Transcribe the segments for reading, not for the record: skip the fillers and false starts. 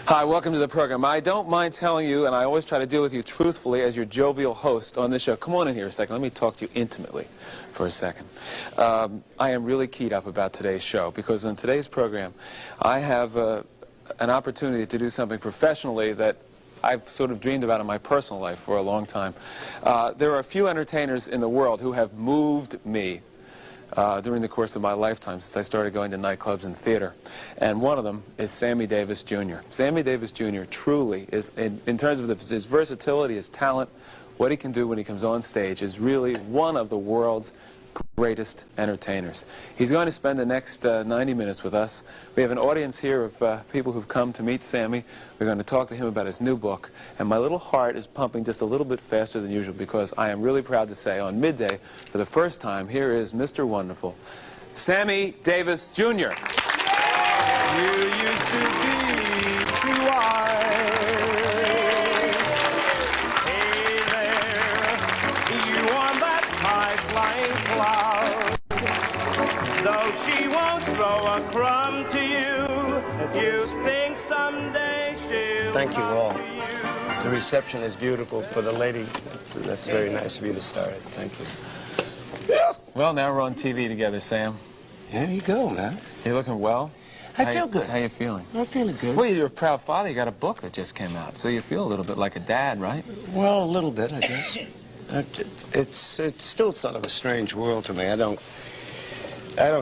Hi, welcome to the program. I don't mind telling you, and I always try to deal with you truthfully as your jovial host on this show. Come on in here a second. Let me talk to you intimately for a second. I am really keyed up about today's show because on today's program, I have an opportunity to do something professionally that I've sort of dreamed about in my personal life for a long time. There are a few entertainers in the world who have moved me during the course of my lifetime since I started going to nightclubs and theater. And one of them is Sammy Davis Jr. Sammy Davis Jr. truly is, in terms of his versatility, his talent, what he can do when he comes on stage, is really one of the world's greatest entertainers. He's going to spend the next 90 minutes with us. We have an audience here of people who've come to meet Sammy. We're going to talk to him about his new book. And my little heart is pumping just a little bit faster than usual because I am really proud to say on midday, for the first time, here is Mr. Wonderful, Sammy Davis Jr. You used to be too wise. Hey there, you on that high-flying cloud. Though she won't throw a crumb to you, you think someday she'll Thank you all. come to you. The reception is beautiful for the lady. That's very nice of you to start it. Thank you. Well, now we're on TV together, Sam. There you go, man. You looking well? I feel good. How you feeling? I'm feeling good. Well, you're a proud father. You got a book that just came out, so you feel a little bit like a dad, right? Well, a little bit, I guess. It's still sort of a strange world to me. I don't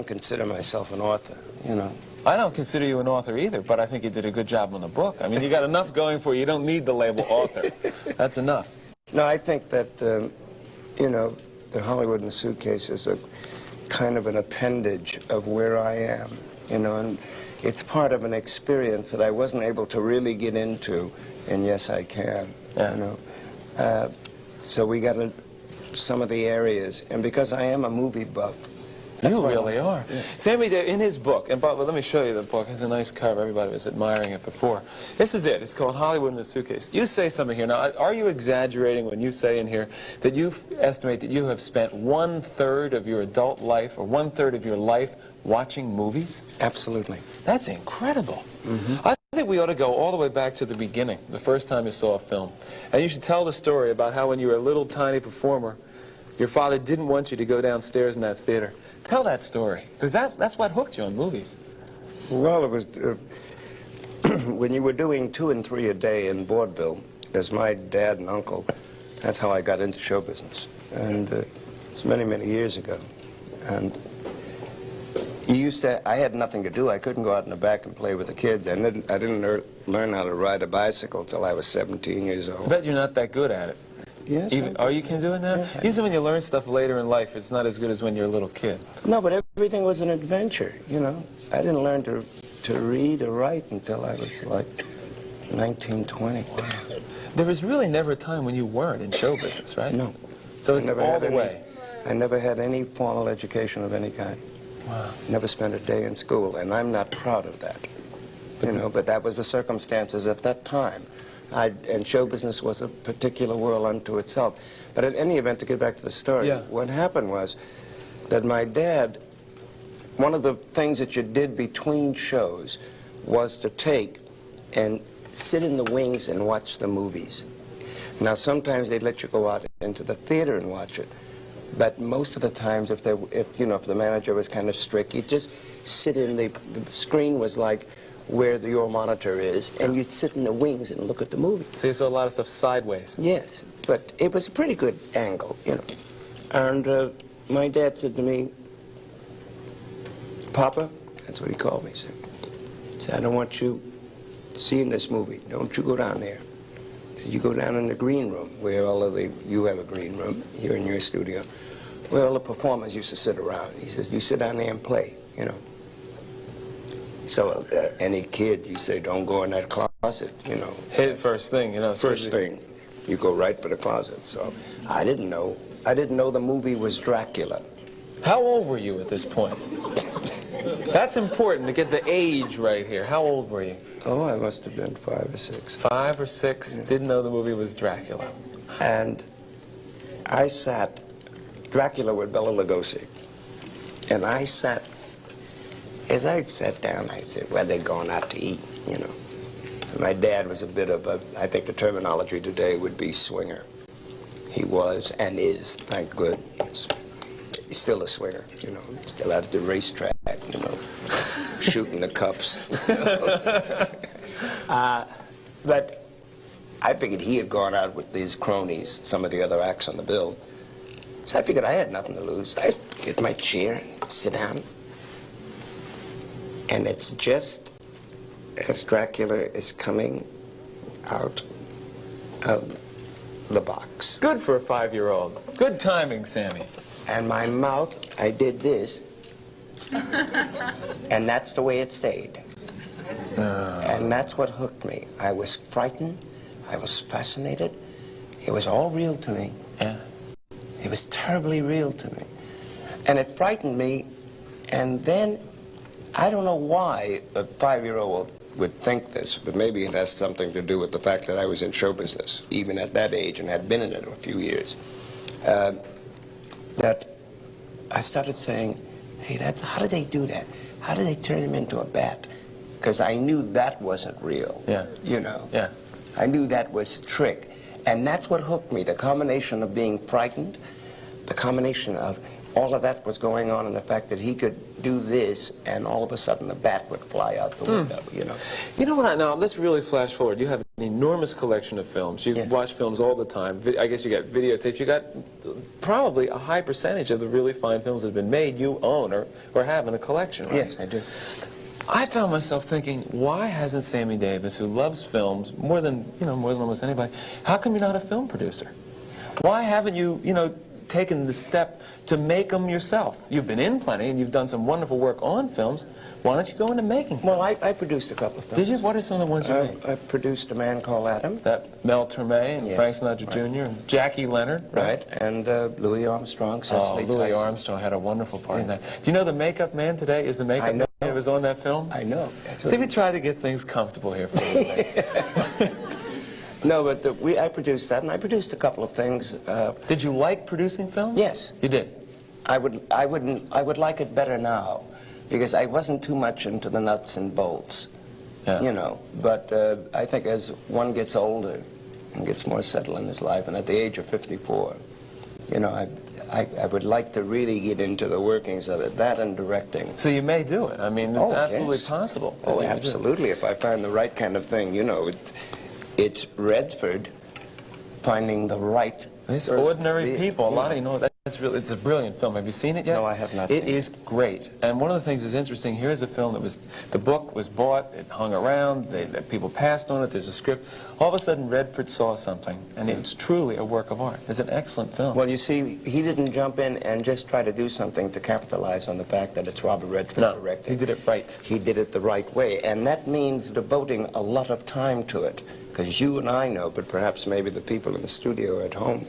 consider myself an author, you know. I don't consider you an author either, but I think you did a good job on the book. I mean, you got enough going for you. You don't need the label author. That's enough. No, I think that, you know, the Hollywood in a Suitcase is a kind of an appendage of where I am, you know, and it's part of an experience that I wasn't able to really get into, and yes, I can, Yeah. you know. So we got some of the areas, and because I am a movie buff. You really are. Yeah. Sammy, in his book, and let me show you the book. It has a nice cover. Everybody was admiring it before. This is it. It's called Hollywood in a Suitcase. You say something here. Now, are you exaggerating when you say in here that you estimate that you have spent 1/3 of your adult life or 1/3 of your life watching movies? Absolutely. That's incredible. Mm-hmm. I think we ought to go all the way back to the beginning, the first time you saw a film. And you should tell the story about how when you were a little tiny performer, your father didn't want you to go downstairs in that theater. Tell that story, because that's what hooked you on movies. Well, it was when you were doing 2 and 3 a day in vaudeville, as my dad and uncle, that's how I got into show business. And it's many, many years ago. And I had nothing to do. I couldn't go out in the back and play with the kids. I didn't learn how to ride a bicycle till I was 17 years old. I bet you're not that good at it. Yes. Are you doing that? Yeah. Usually when you learn stuff later in life, it's not as good as when you're a little kid. No, but everything was an adventure, you know. I didn't learn to read or write until I was like 19, 20. Wow. There was really never a time when you weren't in show business, right? No. So it's all the way. I never had any formal education of any kind. Wow. Never spent a day in school, and I'm not proud of that. You know, but that was the circumstances at that time. And show business was a particular world unto itself. But in any event, to get back to the story, yeah. What happened was that my dad, one of the things that you did between shows was to take and sit in the wings and watch the movies. Now, sometimes they'd let you go out into the theater and watch it. But most of the times, if the manager was kind of strict, you'd just sit in the screen was like where your monitor is, and you'd sit in the wings and look at the movie. So you saw a lot of stuff sideways. Yes, but it was a pretty good angle, you know. And my dad said to me, Papa, that's what he called me, he said, I don't want you seeing this movie. Don't you go down there. He said, you go down in the green room, where you have a green room here in your studio, where all the performers used to sit around. He says, you sit down there and play, you know. So any kid, you say, don't go in that closet, you know. Hit it first thing, you know. First thing, you go right for the closet. So I didn't know the movie was Dracula. How old were you at this point? That's important to get the age right here. How old were you? Oh, I must have been 5 or 6. 5 or 6, yeah. Didn't know the movie was Dracula. And I sat, Dracula with Bela Lugosi, and I sat. As I sat down, I said, well, they're going out to eat, you know. My dad was a bit of a, I think the terminology today would be swinger. He was and is, thank goodness. He's still a swinger, you know. He's still out at the racetrack, you know, shooting the cups. But I figured he had gone out with these cronies, some of the other acts on the bill. So I figured I had nothing to lose. I'd get my chair, sit down. And it's just as Dracula is coming out of the box. Good for a 5-year-old. Good timing, Sammy. And my mouth, I did this. And that's the way it stayed. And that's what hooked me. I was frightened. I was fascinated. It was all real to me. Yeah. It was terribly real to me. And it frightened me. And then, I don't know why a 5-year-old would think this, but maybe it has something to do with the fact that I was in show business, even at that age, and had been in it a few years. That I started saying, hey, how did they do that? How did they turn him into a bat? Because I knew that wasn't real. Yeah. You know. Yeah. I knew that was a trick. And that's what hooked me, the combination of being frightened, the combination of all of that was going on, and the fact that he could do this, and all of a sudden the bat would fly out the window, you know. You know what, now let's really flash forward. You have an enormous collection of films. You watch films all the time. I guess you got videotapes. You got probably a high percentage of the really fine films that have been made you own or have in a collection, right? Yes, I do. I found myself thinking, why hasn't Sammy Davis, who loves films more than almost anybody, how come you're not a film producer? Why haven't you, taken the step to make them yourself? You've been in plenty, and you've done some wonderful work on films. Why don't you go into making films? Well, I produced a couple of films. Did you? What are some of the ones you made? I produced A Man Called Adam. That Mel Torme and Frank Sinatra Jr. and Jackie Leonard, right? And Louis Armstrong, Cecily Louis Tyson. Armstrong had a wonderful part in that. Do you know the makeup man today is the makeup man that was on that film? I know. See, we try to get things comfortable here for you. No, but I produced that, and I produced a couple of things. Did you like producing films? Yes. You did? I would like it better now, because I wasn't too much into the nuts and bolts, you know. But I think as one gets older and gets more settled in his life, and at the age of 54, you know, I would like to really get into the workings of it, that and directing. So you may do it. I mean, it's absolutely possible. Oh, absolutely, if I find the right kind of thing, you know. It's Redford finding the right. These ordinary people. A lot of it's a brilliant film. Have you seen it yet? No, I have not. It is great. And one of the things that's interesting, here's a film that the book was bought, it hung around, people passed on it, there's a script. All of a sudden, Redford saw something, and it's truly a work of art. It's an excellent film. Well, you see, he didn't jump in and just try to do something to capitalize on the fact that it's Robert Redford directing. He did it right. He did it the right way, and that means devoting a lot of time to it. Because you and I know, but perhaps maybe the people in the studio or at home,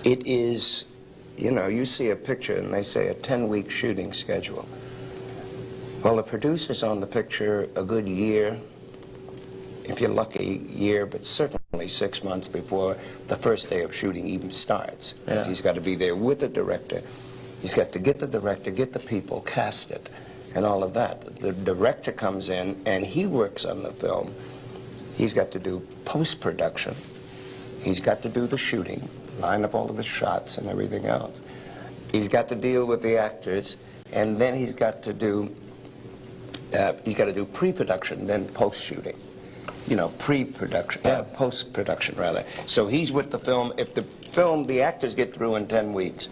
it is, you know, you see a picture and they say a 10-week shooting schedule. Well, the producer's on the picture a good year, if you're lucky, year, but certainly 6 months before the first day of shooting even starts. Yeah. He's got to be there with the director. He's got to get the director, get the people, cast it, and all of that. The director comes in and he works on the film. He's got to do post-production. He's got to do the shooting, line up all of the shots and everything else. He's got to deal with the actors, and then he's got to do pre-production, then post-shooting. You know, pre-production, post-production rather. So he's with the film. If the actors get through in 10 weeks,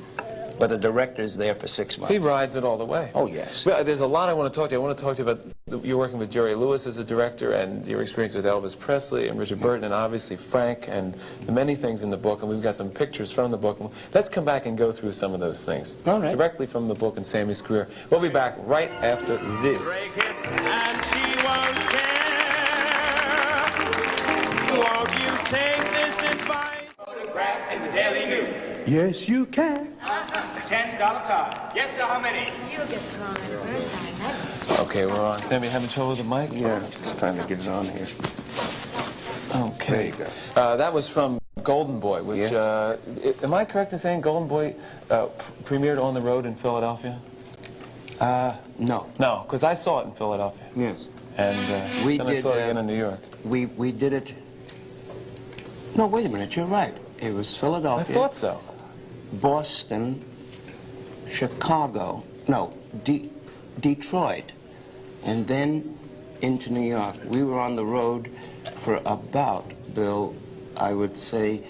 but the director's there for 6 months. He rides it all the way. Oh, yes. Well, there's a lot I want to talk to you. I want to talk to you about you're working with Jerry Lewis as a director and your experience with Elvis Presley and Richard Burton and obviously Frank and the many things in the book. And we've got some pictures from the book. Let's come back and go through some of those things. All right. Directly from the book and Sammy's career. We'll be back right after this. Break it and she won't care. Won't you take this advice? Photograph in the Daily News. Yes, you can. $10 charge. Yes, sir, how many? You'll get thrown in first. Okay, we're on. Sammy, having trouble with the mic? Yeah, just trying to get it on here. Okay. There you go. That was from Golden Boy, which, am I correct in saying Golden Boy premiered on the road in Philadelphia? No. No, because I saw it in Philadelphia. Yes. And We then I did, saw it again in New York. We did it. No, wait a minute. You're right. It was I Philadelphia, thought so. Boston, Chicago. No, Detroit, and then into New York. We were on the road for about, Bill, I would say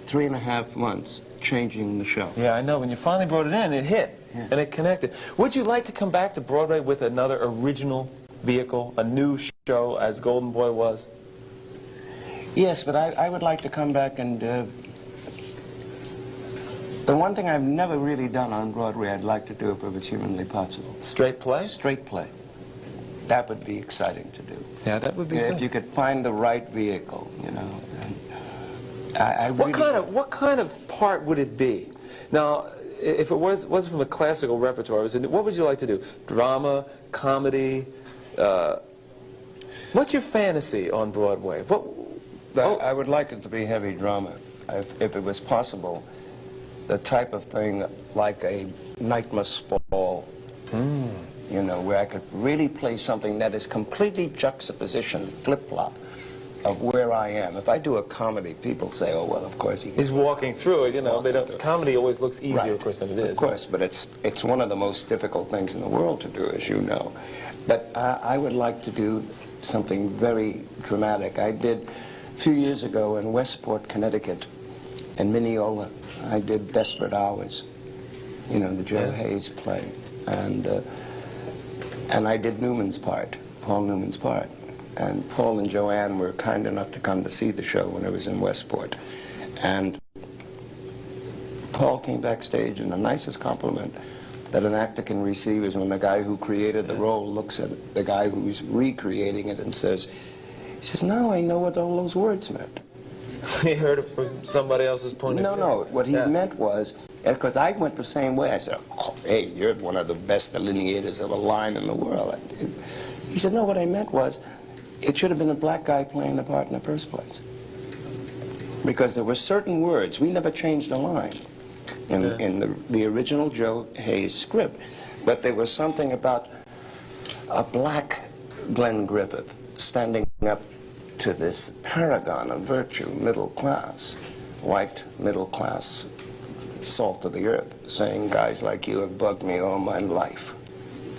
3.5 months, changing the show. Yeah, I know. When you finally brought it in, it hit, and it connected. Would you like to come back to Broadway with another original vehicle, a new show, as Golden Boy was? Yes, but I would like to come back and... the one thing I've never really done on Broadway, I'd like to do if it was humanly possible. Straight play? Straight play. That would be exciting to do. Yeah, that would be good. If you could find the right vehicle, you know. And What kind of part would it be? Now, if it was from a classical repertoire, what would you like to do? Drama, comedy? What's your fantasy on Broadway? I would like it to be heavy drama, if it was possible. The type of thing like a Night Must Fall, you know, where I could really play something that is completely juxtaposition, flip-flop of where I am. If I do a comedy, people say, oh, well, of course he He's walking through it, you know. Comedy always looks easier, right. Of course, than it is. Of course, but it's one of the most difficult things in the world to do, as you know. But I would like to do something very dramatic. I did a few years ago in Westport, Connecticut, in Mineola. I did Desperate Hours, you know, the Joe Hayes play, and I did Newman's part, Paul Newman's part, and Paul and Joanne were kind enough to come to see the show when I was in Westport, and Paul came backstage, and the nicest compliment that an actor can receive is when the guy who created the role looks at the guy who's recreating it and says, he says, now I know what all those words meant. He heard it from somebody else's point of view. No, what he meant was, because I went the same way. I said, oh, hey, you're one of the best delineators of a line in the world. He said, no, what I meant was, it should have been a black guy playing the part in the first place. Because there were certain words, we never changed a line in the original Joe Hayes script. But there was something about a black Glenn Griffith standing up to this paragon of virtue, middle class, white middle class, salt of the earth, saying, guys like you have bugged me all my life.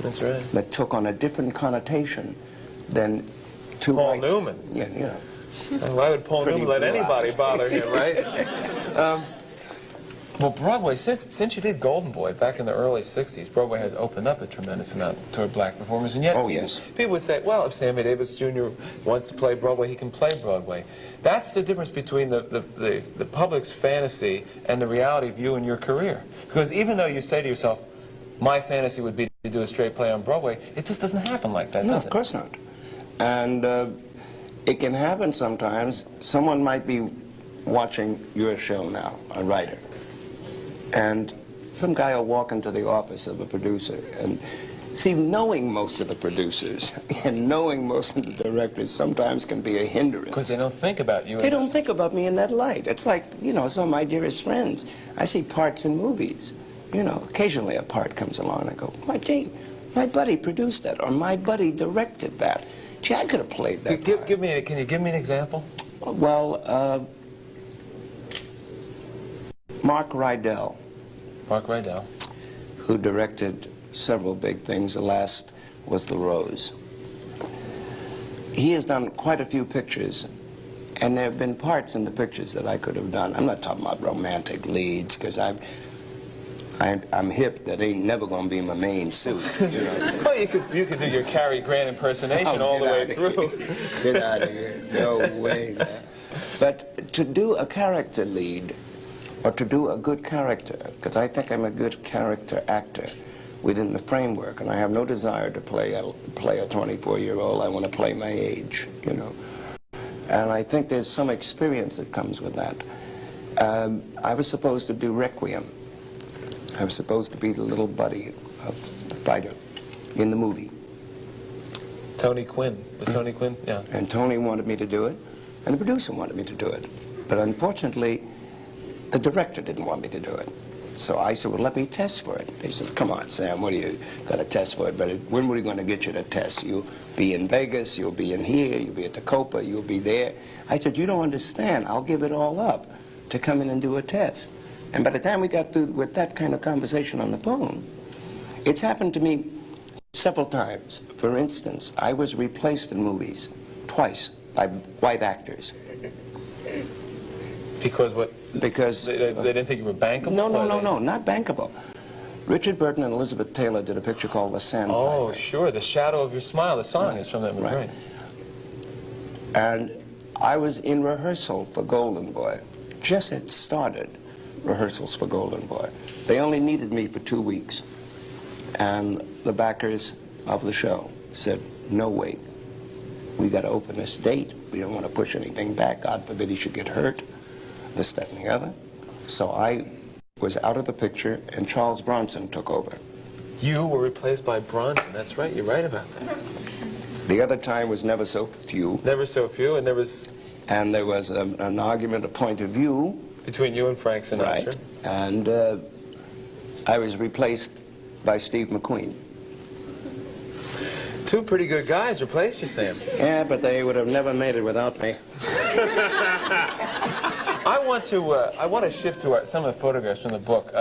That's right. That took on a different connotation than two Paul Newman. Yeah. Why would Paul Newman let anybody bother him, right? Well, Broadway, since you did Golden Boy back in the early 60s, Broadway has opened up a tremendous amount toward black performers. And yet, people would say, well, if Sammy Davis Jr. wants to play Broadway, he can play Broadway. That's the difference between the public's fantasy and the reality of you and your career. Because even though you say to yourself, my fantasy would be to do a straight play on Broadway, it just doesn't happen like that, does it? No, of course not. And it can happen sometimes. Someone might be watching your show now, a writer, and some guy will walk into the office of a producer and see, knowing most of the producers and knowing most of the directors sometimes can be a hindrance. Because they don't think about you. They don't think about me in that light. It's like, you know, some of my dearest friends. I see parts in movies. You know, occasionally a part comes along and I go, my buddy produced that, or my buddy directed that. Gee, I could have played that part. Can you give me an example? Well, Mark Rydell. Mark Rydell. Who directed several big things. The last was The Rose. He has done quite a few pictures, and there have been parts in the pictures that I could have done. I'm not talking about romantic leads, because I'm hip. That ain't never going to be my main suit, you know. Well, you could do your Cary Grant impersonation all the way through. Get out of here. No way, man. But to do a character lead, or to do a good character, because I think I'm a good character actor within the framework, and I have no desire to play a 24-year-old. I want to play my age, you know. And I think there's some experience that comes with that. I was supposed to do Requiem. I was supposed to be the little buddy of the fighter in the movie. Tony Quinn. Tony Quinn, yeah. And Tony wanted me to do it, and the producer wanted me to do it. But unfortunately, the director didn't want me to do it. So I said, well, let me test for it. They said, come on, Sam, what are you going to test for it? But when were we going to get you to test? You'll be in Vegas, you'll be in here, you'll be at the Copa, you'll be there. I said, you don't understand. I'll give it all up to come in and do a test. And by the time we got through with that kind of conversation on the phone, it's happened to me several times. For instance, I was replaced in movies twice by white actors. Because what? Because they didn't think you were bankable? No, not bankable. Richard Burton and Elizabeth Taylor did a picture called The Sandpiper. Oh, sure. The Shadow of Your Smile. The song is from that movie. Right. And I was in rehearsal for Golden Boy. Just had started rehearsals for Golden Boy. They only needed me for 2 weeks. And the backers of the show said, no, wait. We got to open this date. We don't want to push anything back. God forbid he should get hurt. This, that, and the other. So I was out of the picture, and Charles Bronson took over. You were replaced by Bronson. That's right. You're right about that. The other time was Never So Few. Never So Few, and there was... And there was an argument, a point of view. Between you and Frank Sinatra. Right. And I was replaced by Steve McQueen. Two pretty good guys replaced you, Sam. Yeah, but they would have never made it without me. I want to shift to some of the photographs from the book.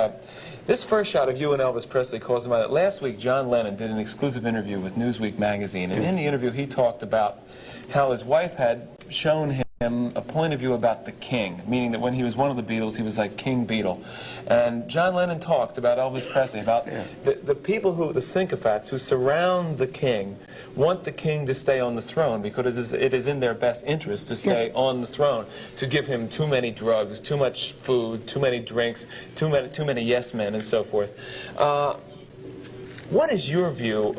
This first shot of you and Elvis Presley calls to mind. Last week, John Lennon did an exclusive interview with Newsweek magazine, and in the interview, he talked about how his wife had shown him a point of view about the king, meaning that when he was one of the Beatles, he was like King Beatle. And John Lennon talked about Elvis Presley, about the people the sycophants who surround the king, want the king to stay on the throne because it is in their best interest to stay on the throne, to give him too many drugs, too much food, too many drinks, too many yes men, and so forth. What is your view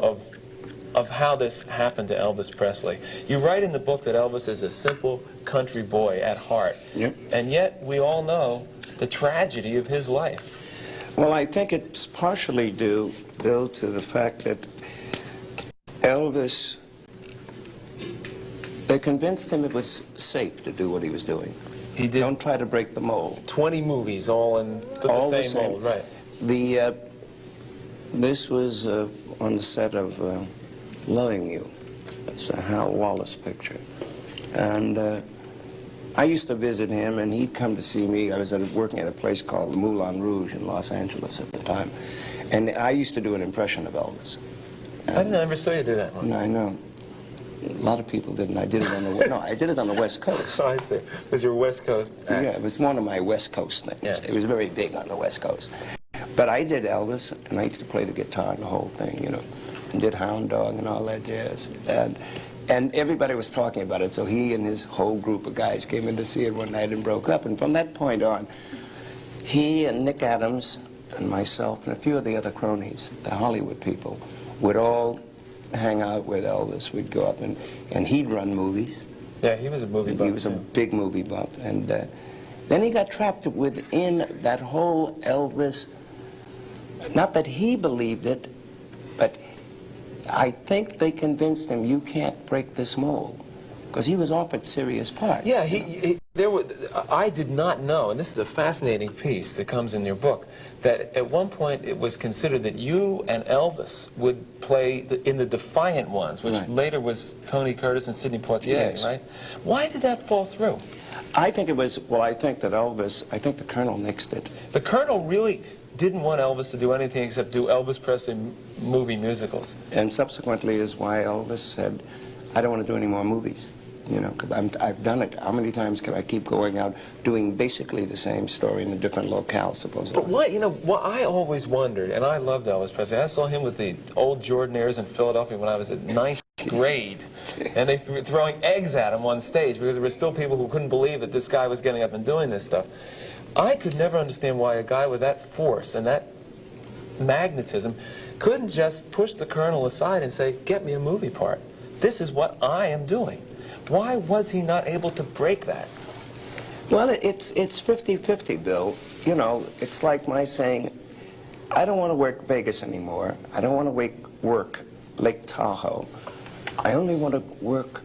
of how this happened to Elvis Presley? You write in the book that Elvis is a simple country boy at heart. Yep. And yet we all know the tragedy of his life. Well, I think it's partially due, Bill, to the fact that Elvis, they convinced him it was safe to do what he was doing. He did. Don't try to break the mold. 20 movies all in the same mold, right. This was on the set of Loving You. It's a Hal Wallace picture. And I used to visit him, and he'd come to see me. I was working at a place called the Moulin Rouge in Los Angeles at the time. And I used to do an impression of Elvis. And I never saw you do that one. No, I know. A lot of people didn't. I did it on the I did it on the West Coast. Oh, I see. It was your West Coast act. Yeah, it was one of my West Coast things. Yeah. It was very big on the West Coast. But I did Elvis, and I used to play the guitar and the whole thing, you know, and did Hound Dog and all that jazz. And everybody was talking about it, so he and his whole group of guys came in to see it one night and broke up. And from that point on, he and Nick Adams and myself and a few of the other cronies, the Hollywood people, would all hang out with Elvis. We'd go up, and he'd run movies. Yeah, he was a movie buff. He was a big movie buff. And then he got trapped within that whole Elvis. Not that he believed it, but I think they convinced him, you can't break this mold. Because he was offered serious parts. Yeah, I did not know, and this is a fascinating piece that comes in your book, that at one point it was considered that you and Elvis would play in the Defiant Ones, which later was Tony Curtis and Sidney Poitier, right? Why did that fall through? I think it was, well, I think that Elvis, I think the Colonel nixed it. The Colonel really didn't want Elvis to do anything except do Elvis Presley movie musicals. And subsequently is why Elvis said, I don't want to do any more movies. You know, because I've done it. How many times can I keep going out doing basically the same story in a different locale, supposedly? But what, you know, what I always wondered, and I loved Elvis Presley. I saw him with the old Jordanaires in Philadelphia when I was at ninth grade, and they were throwing eggs at him on stage because there were still people who couldn't believe that this guy was getting up and doing this stuff. I could never understand why a guy with that force and that magnetism couldn't just push the Colonel aside and say, get me a movie part. This is what I am doing. Why was he not able to break that? Well, it's 50-50, Bill. You know, it's like my saying, I don't want to work Vegas anymore. I don't want to work Lake Tahoe. I only want to work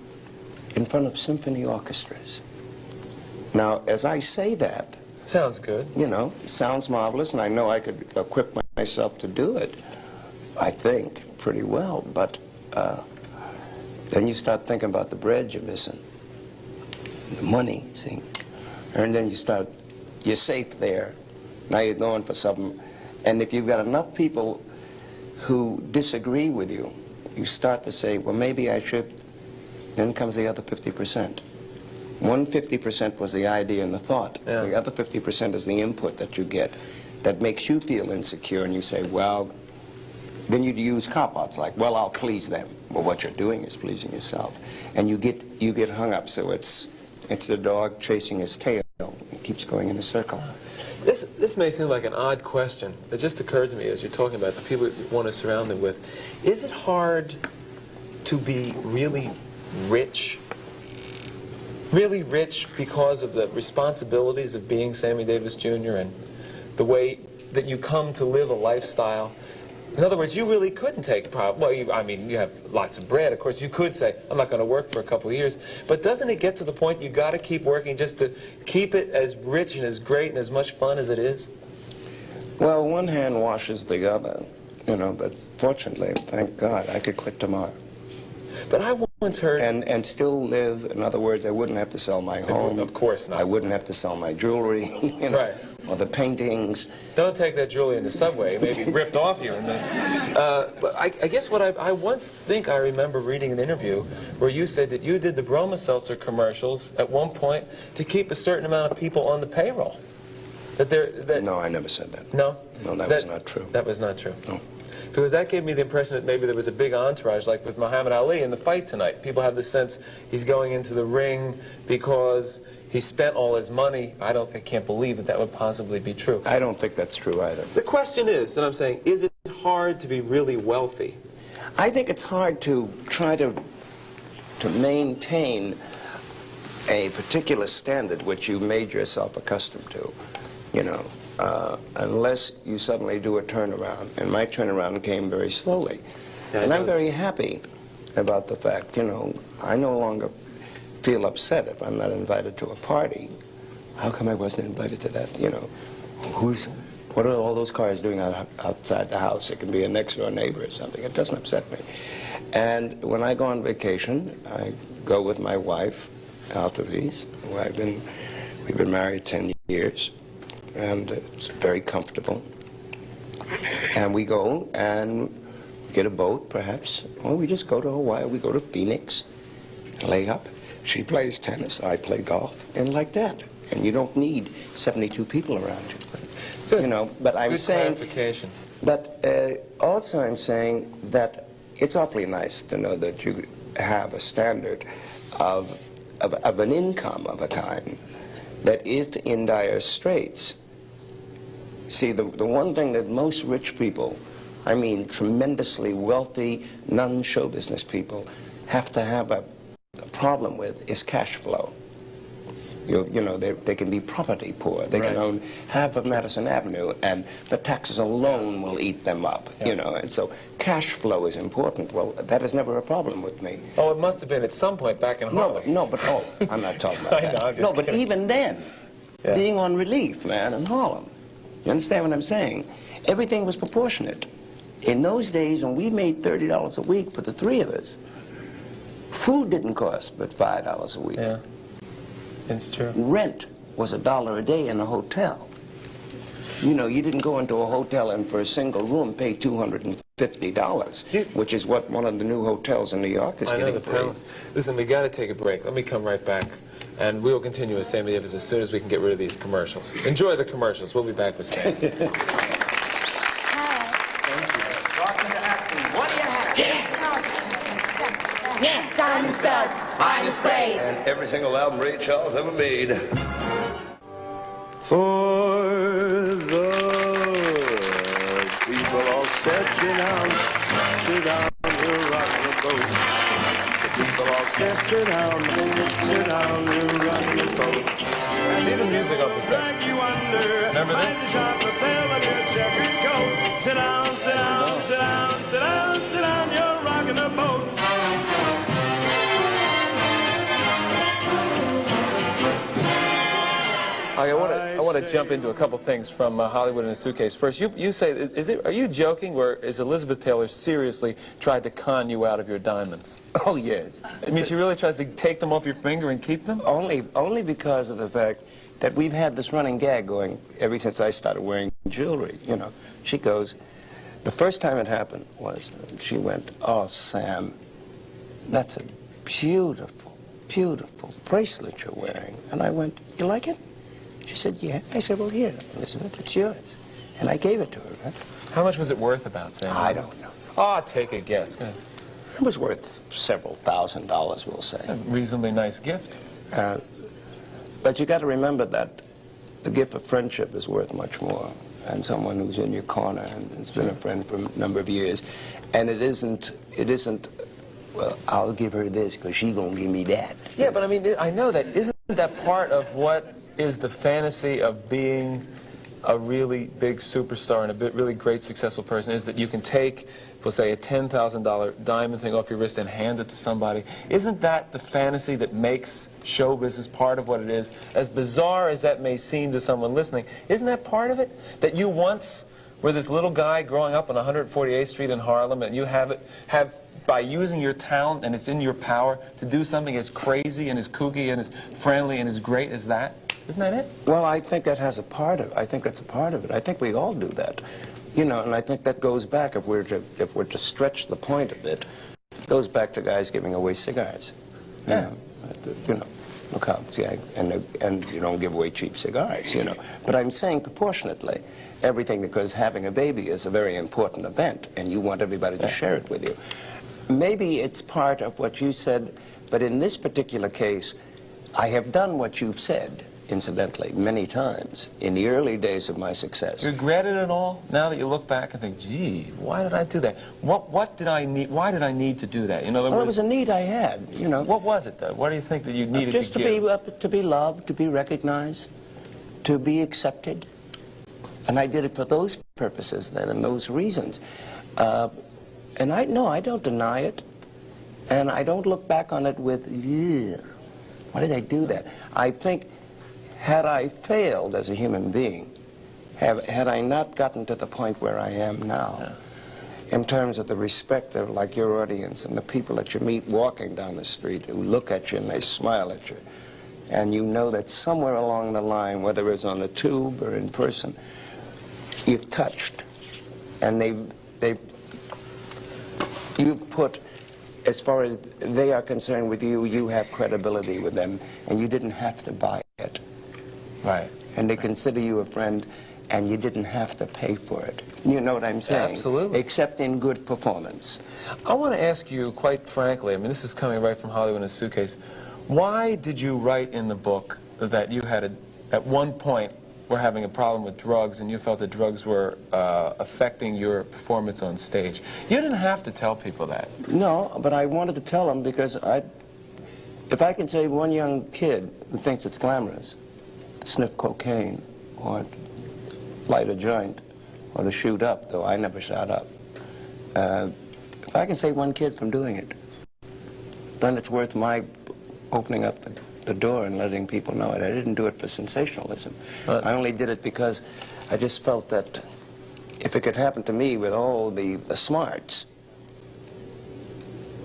in front of symphony orchestras. Now, as I say that, Sounds good. You know, sounds marvelous, and I know I could equip myself to do it, I think, pretty well. But then you start thinking about the bread you're missing, the money, see? And then you're safe there. Now you're going for something. And if you've got enough people who disagree with you, you start to say, well, maybe I should. Then comes the other 50%. 50% was the idea and the thought. Yeah. The other 50% is the input that you get that makes you feel insecure, and you say, well, then you use cop-outs like, well, I'll please them. Well, what you're doing is pleasing yourself. And you get hung up, so it's the dog chasing his tail. It keeps going in a circle. This may seem like an odd question. It just occurred to me as you're talking about the people you want to surround them with. Is it hard to be really rich? Really rich because of the responsibilities of being Sammy Davis Jr. and the way that you come to live a lifestyle? In other words, you really couldn't take a problem. Well, you have lots of bread. Of course, you could say, I'm not going to work for a couple of years. But doesn't it get to the point you got to keep working just to keep it as rich and as great and as much fun as it is? Well, one hand washes the other, you know, but fortunately, thank God, I could quit tomorrow. But I once heard... And still live. In other words, I wouldn't have to sell my home. Of course not. I wouldn't have to sell my jewelry, you know, right. Or the paintings. Don't take that jewelry in the subway. It may be ripped off you. But I guess what I once think I remember reading an interview where you said that you did the Broma Seltzer commercials at one point to keep a certain amount of people on the payroll. No, I never said that. No? No, that was not true. That was not true. No. Because that gave me the impression that maybe there was a big entourage, like with Muhammad Ali in the fight tonight. People have the sense he's going into the ring because he spent all his money. I can't believe that would possibly be true. I don't think that's true either. The question is, and I'm saying, is it hard to be really wealthy? I think it's hard to try to maintain a particular standard which you made yourself accustomed to, you know. Unless you suddenly do a turnaround. And my turnaround came very slowly. Yeah, and I'm very happy about the fact, you know, I no longer feel upset if I'm not invited to a party. How come I wasn't invited to that, you know? What are all those cars doing outside the house? It can be a next-door neighbor or something. It doesn't upset me. And when I go on vacation, I go with my wife out to these. We've been married 10 years. And it's very comfortable. And we go and get a boat, perhaps. Or we just go to Hawaii. We go to Phoenix, lay up. She plays tennis, I play golf, and like that. And you don't need 72 people around you. Good. You know, but I'm Good saying... clarification. But also I'm saying that it's awfully nice to know that you have a standard of an income of a kind that if in dire straits... See, the one thing that most rich people, I mean tremendously wealthy, non-show business people, have to have a problem with is cash flow. You know, they can be property poor. They can own half of Madison Avenue, and the taxes alone will eat them up, you know. And so cash flow is important. Well, that is never a problem with me. Oh, it must have been at some point back in Harlem. No, but I'm not talking about that. I know, but even then, being on relief, man, in Harlem, you understand what I'm saying? Everything was proportionate. In those days, when we made $30 a week for the three of us, food didn't cost but $5 a week. Yeah, it's true. Rent was $1 a day in a hotel. You know, you didn't go into a hotel and for a single room pay $250, which is what one of the new hotels in New York is getting for. Listen, we got to take a break. Let me come right back. And we will continue with Sammy Davis as soon as we can get rid of these commercials. Enjoy the commercials. We'll be back with Sammy. Welcome to Aspen. What do you have? Yes, diamond studs, finest grade. And every single album Ray Charles ever made. For the people all said, sit down, we're rocking the boat. The people all said, sit down, we're rocking the boat. And leave the music up a second. Remember this? Sit down, sit down, sit down, sit down, sit down, you're rocking the boat. I want want to jump into a couple things from Hollywood in a Suitcase. First, you say, are you joking, or is Elizabeth Taylor seriously tried to con you out of your diamonds? Oh, yes. I mean, she really tries to take them off your finger and keep them? Only because of the fact that we've had this running gag going ever since I started wearing jewelry, you know. She goes, the first time it happened was, she went, "Oh, Sam, that's a beautiful, beautiful bracelet you're wearing." And I went, "You like it?" She said, "Yeah." I said, "Well, here, Elizabeth, it's yours." And I gave it to her. Right? How much was it worth about, Sam? I don't know. Oh, take a guess. Go ahead. It was worth several $1,000s, we'll say. It's a reasonably nice gift. But you got to remember that the gift of friendship is worth much more, and someone who's in your corner and has been a friend for a number of years. And it isn't, well, I'll give her this because she's going to give me that. Yeah, but I mean, I know that. Isn't that part of what is the fantasy of being a really big superstar and a really great successful person, is that you can take, we'll say, a $10,000 diamond thing off your wrist and hand it to somebody? Isn't that the fantasy that makes show business part of what it is? As bizarre as that may seem to someone listening, isn't that part of it? That you once were this little guy growing up on 148th Street in Harlem, and you have by using your talent, and it's in your power, to do something as crazy and as kooky and as friendly and as great as that? Isn't that it? Well, I think that has a part of it. I think that's a part of it. I think we all do that. You know, and I think that goes back, if we're to stretch the point a bit, it goes back to guys giving away cigars. Yeah. You know, look how, and you don't give away cheap cigars, you know. But I'm saying proportionately, everything, because having a baby is a very important event, and you want everybody to share it with you. Maybe it's part of what you said, but in this particular case, I have done what you've said, incidentally, many times in the early days of my success. You regret it at all now that you look back and think, gee, why did I do that? What did I need? Why did I need to do that? In other words, it was a need I had, you know. What was it, though? What do you think that you needed just to give? To be loved, to be recognized, to be accepted. And I did it for those purposes then, and those reasons. And I don't deny it, and I don't look back on it with, ugh, why did I do that? I think, had I failed as a human being, had I not gotten to the point where I am now, in terms of the respect of, like, your audience and the people that you meet walking down the street who look at you and they smile at you, and you know that somewhere along the line, whether it's on the tube or in person, you've touched, and you've put, as far as they are concerned with you, you have credibility with them, and you didn't have to buy it. Right. And they consider you a friend, and you didn't have to pay for it. You know what I'm saying? Absolutely. Except in good performance. I want to ask you, quite frankly, I mean, this is coming right from Hollywood in a Suitcase, why did you write in the book that you had, at one point, were having a problem with drugs, and you felt that drugs were affecting your performance on stage? You didn't have to tell people that. No, but I wanted to tell them because if I can save one young kid who thinks it's glamorous to sniff cocaine or light a joint or to shoot up, though I never shot up, if I can save one kid from doing it, then it's worth my opening up the door and letting people know it. I didn't do it for sensationalism. I only did it because I just felt that if it could happen to me with all the smarts,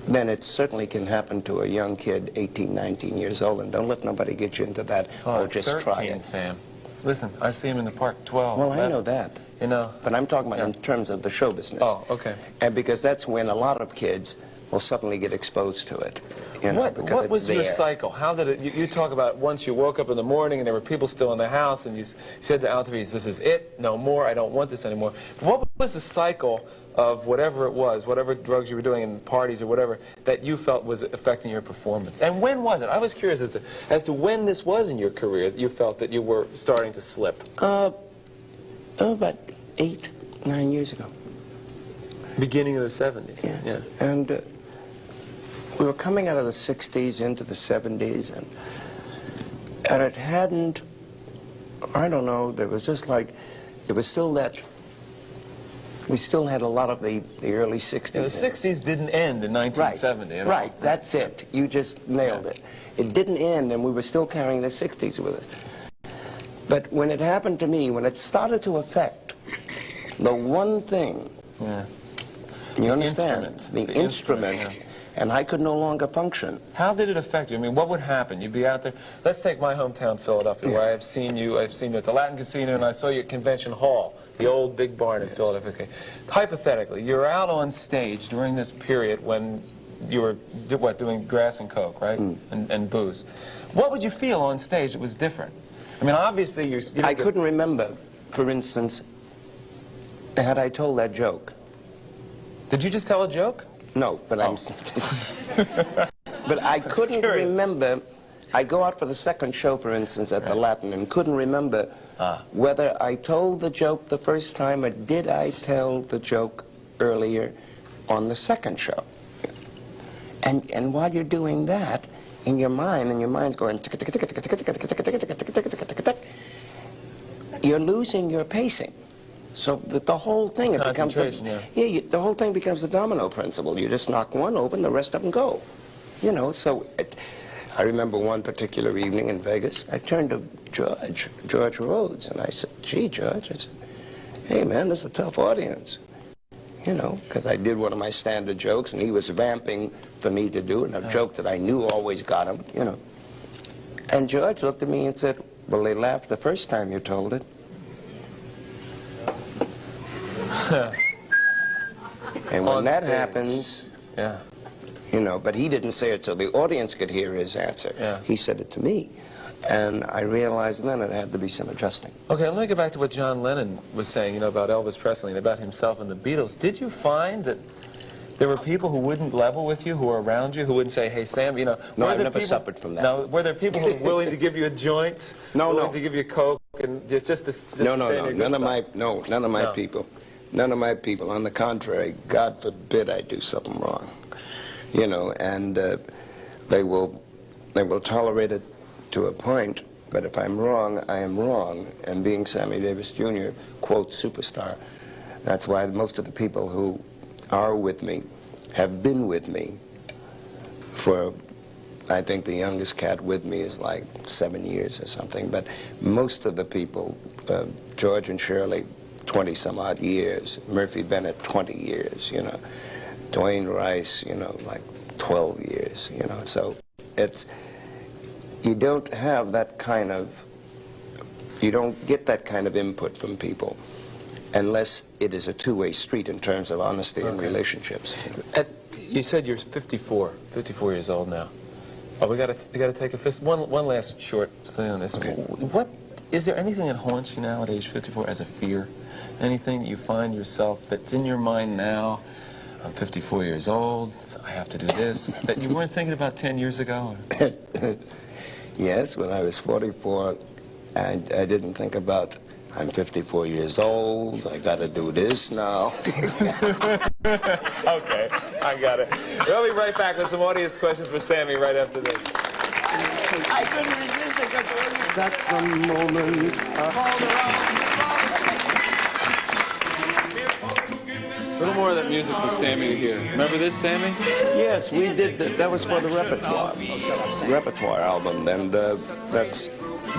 then it certainly can happen to a young kid, 18, 19 years old, and don't let nobody get you into that. Oh, just 13, try it. Sam. Listen, I see him in the park, 12. Well, I know that. You know. But I'm talking about in terms of the show business. Oh, okay. And because that's when a lot of kids will suddenly get exposed to it. You know, what was your cycle? How did it, you talk about once you woke up in the morning and there were people still in the house and you said to Altarese, this is it, no more, I don't want this anymore. But what was the cycle of whatever it was, whatever drugs you were doing in parties or whatever, that you felt was affecting your performance? And when was it? I was curious as to when this was in your career that you felt that you were starting to slip. About 8, 9 years ago. Beginning of the 70s. Yes. Yeah. And we were coming out of the 60s into the 70s, and it hadn't, I don't know, there was just like, it was still that, we still had a lot of the early 60s. Yeah, the 60s didn't end in 1970. Right, right, that's it. You just nailed it. It didn't end, and we were still carrying the 60s with us. But when it happened to me, when it started to affect the one thing, Yeah. you understand? The instrument, yeah. and I could no longer function. How did it affect you? I mean, what would happen? You'd be out there. Let's take my hometown, Philadelphia, where I have seen you. I've seen you at the Latin Casino, and I saw you at Convention Hall, the old big barn in Philadelphia. Okay. Hypothetically, you're out on stage during this period when you were, doing grass and coke, right? And booze. What would you feel on stage that was different? I mean, obviously, you're... I couldn't remember, for instance, had I told that joke. Did you just tell a joke? No, but I'm... But I couldn't remember... I go out for the second show, for instance, at the Latin, and couldn't remember whether I told the joke the first time or did I tell the joke earlier on the second show. And while you're doing that, in your mind, and your mind's going... You're losing your pacing. So that the whole thing, it becomes the whole thing becomes the domino principle. You just knock one open, the rest of them go. You know, so I remember one particular evening in Vegas, I turned to George Rhodes, and I said, "Gee, George," I said, "Hey, man, this is a tough audience." You know, because I did one of my standard jokes, and he was vamping for me to do, and a joke that I knew always got him, you know. And George looked at me and said, "Well, they laughed the first time you told it." And when that happens, you know, but he didn't say it till the audience could hear his answer. He said it to me. And I realized then it had to be some adjusting. Okay, let me get back to what John Lennon was saying, you know, about Elvis Presley and about himself and the Beatles. Did you find that there were people who wouldn't level with you, who were around you, who wouldn't say, "Hey, Sam," you know? No, I never suffered from that. No, were there people who were willing to give you a joint? Willing to give you coke and just No, none of my people. None of my people. On the contrary, God forbid I do something wrong. You know, and they will tolerate it to a point, but if I'm wrong, I am wrong. And being Sammy Davis Jr., quote, superstar, that's why most of the people who are with me have been with me for, I think the youngest cat with me is like 7 years or something, but most of the people, George and Shirley, 20-some-odd years, Murphy Bennett, 20 years, you know, Dwayne Rice, you know, like 12 years, you know, so it's, you don't have that kind of, you don't get that kind of input from people unless it is a two-way street in terms of honesty in relationships. You said you're 54 years old now. Oh, we gotta take one last short thing on this. Okay. What is there anything that haunts you now at age 54 as a fear? Anything that you find yourself that's in your mind now? I'm 54 years old. I have to do this that you weren't thinking about 10 years ago. Yes, when I was 44, I didn't think about, I'm 54 years old, I got to do this now. Okay, I got it. We'll be right back with some audience questions for Sammy right after this. I couldn't resist, I got to That's the moment. A little more of that music for Sammy to hear. Remember this, Sammy? Yes, we did. That was for the repertoire album, and that's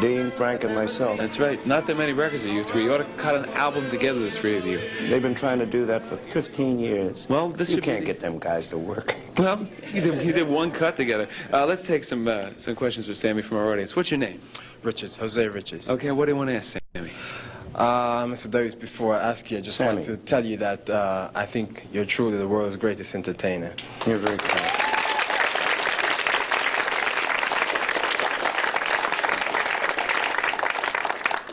Dean, Frank, and myself. That's right. Not that many records of you three. You ought to cut an album together, the three of you. They've been trying to do that for 15 years. Well, this you can't get them guys to work. Well, you did one cut together. Let's take some questions for Sammy from our audience. What's your name? Richards, Jose Richards. Okay, what do you want to ask Sammy? Mr. Davis, before I ask you, I just want to tell you that I think you're truly the world's greatest entertainer. You're very kind.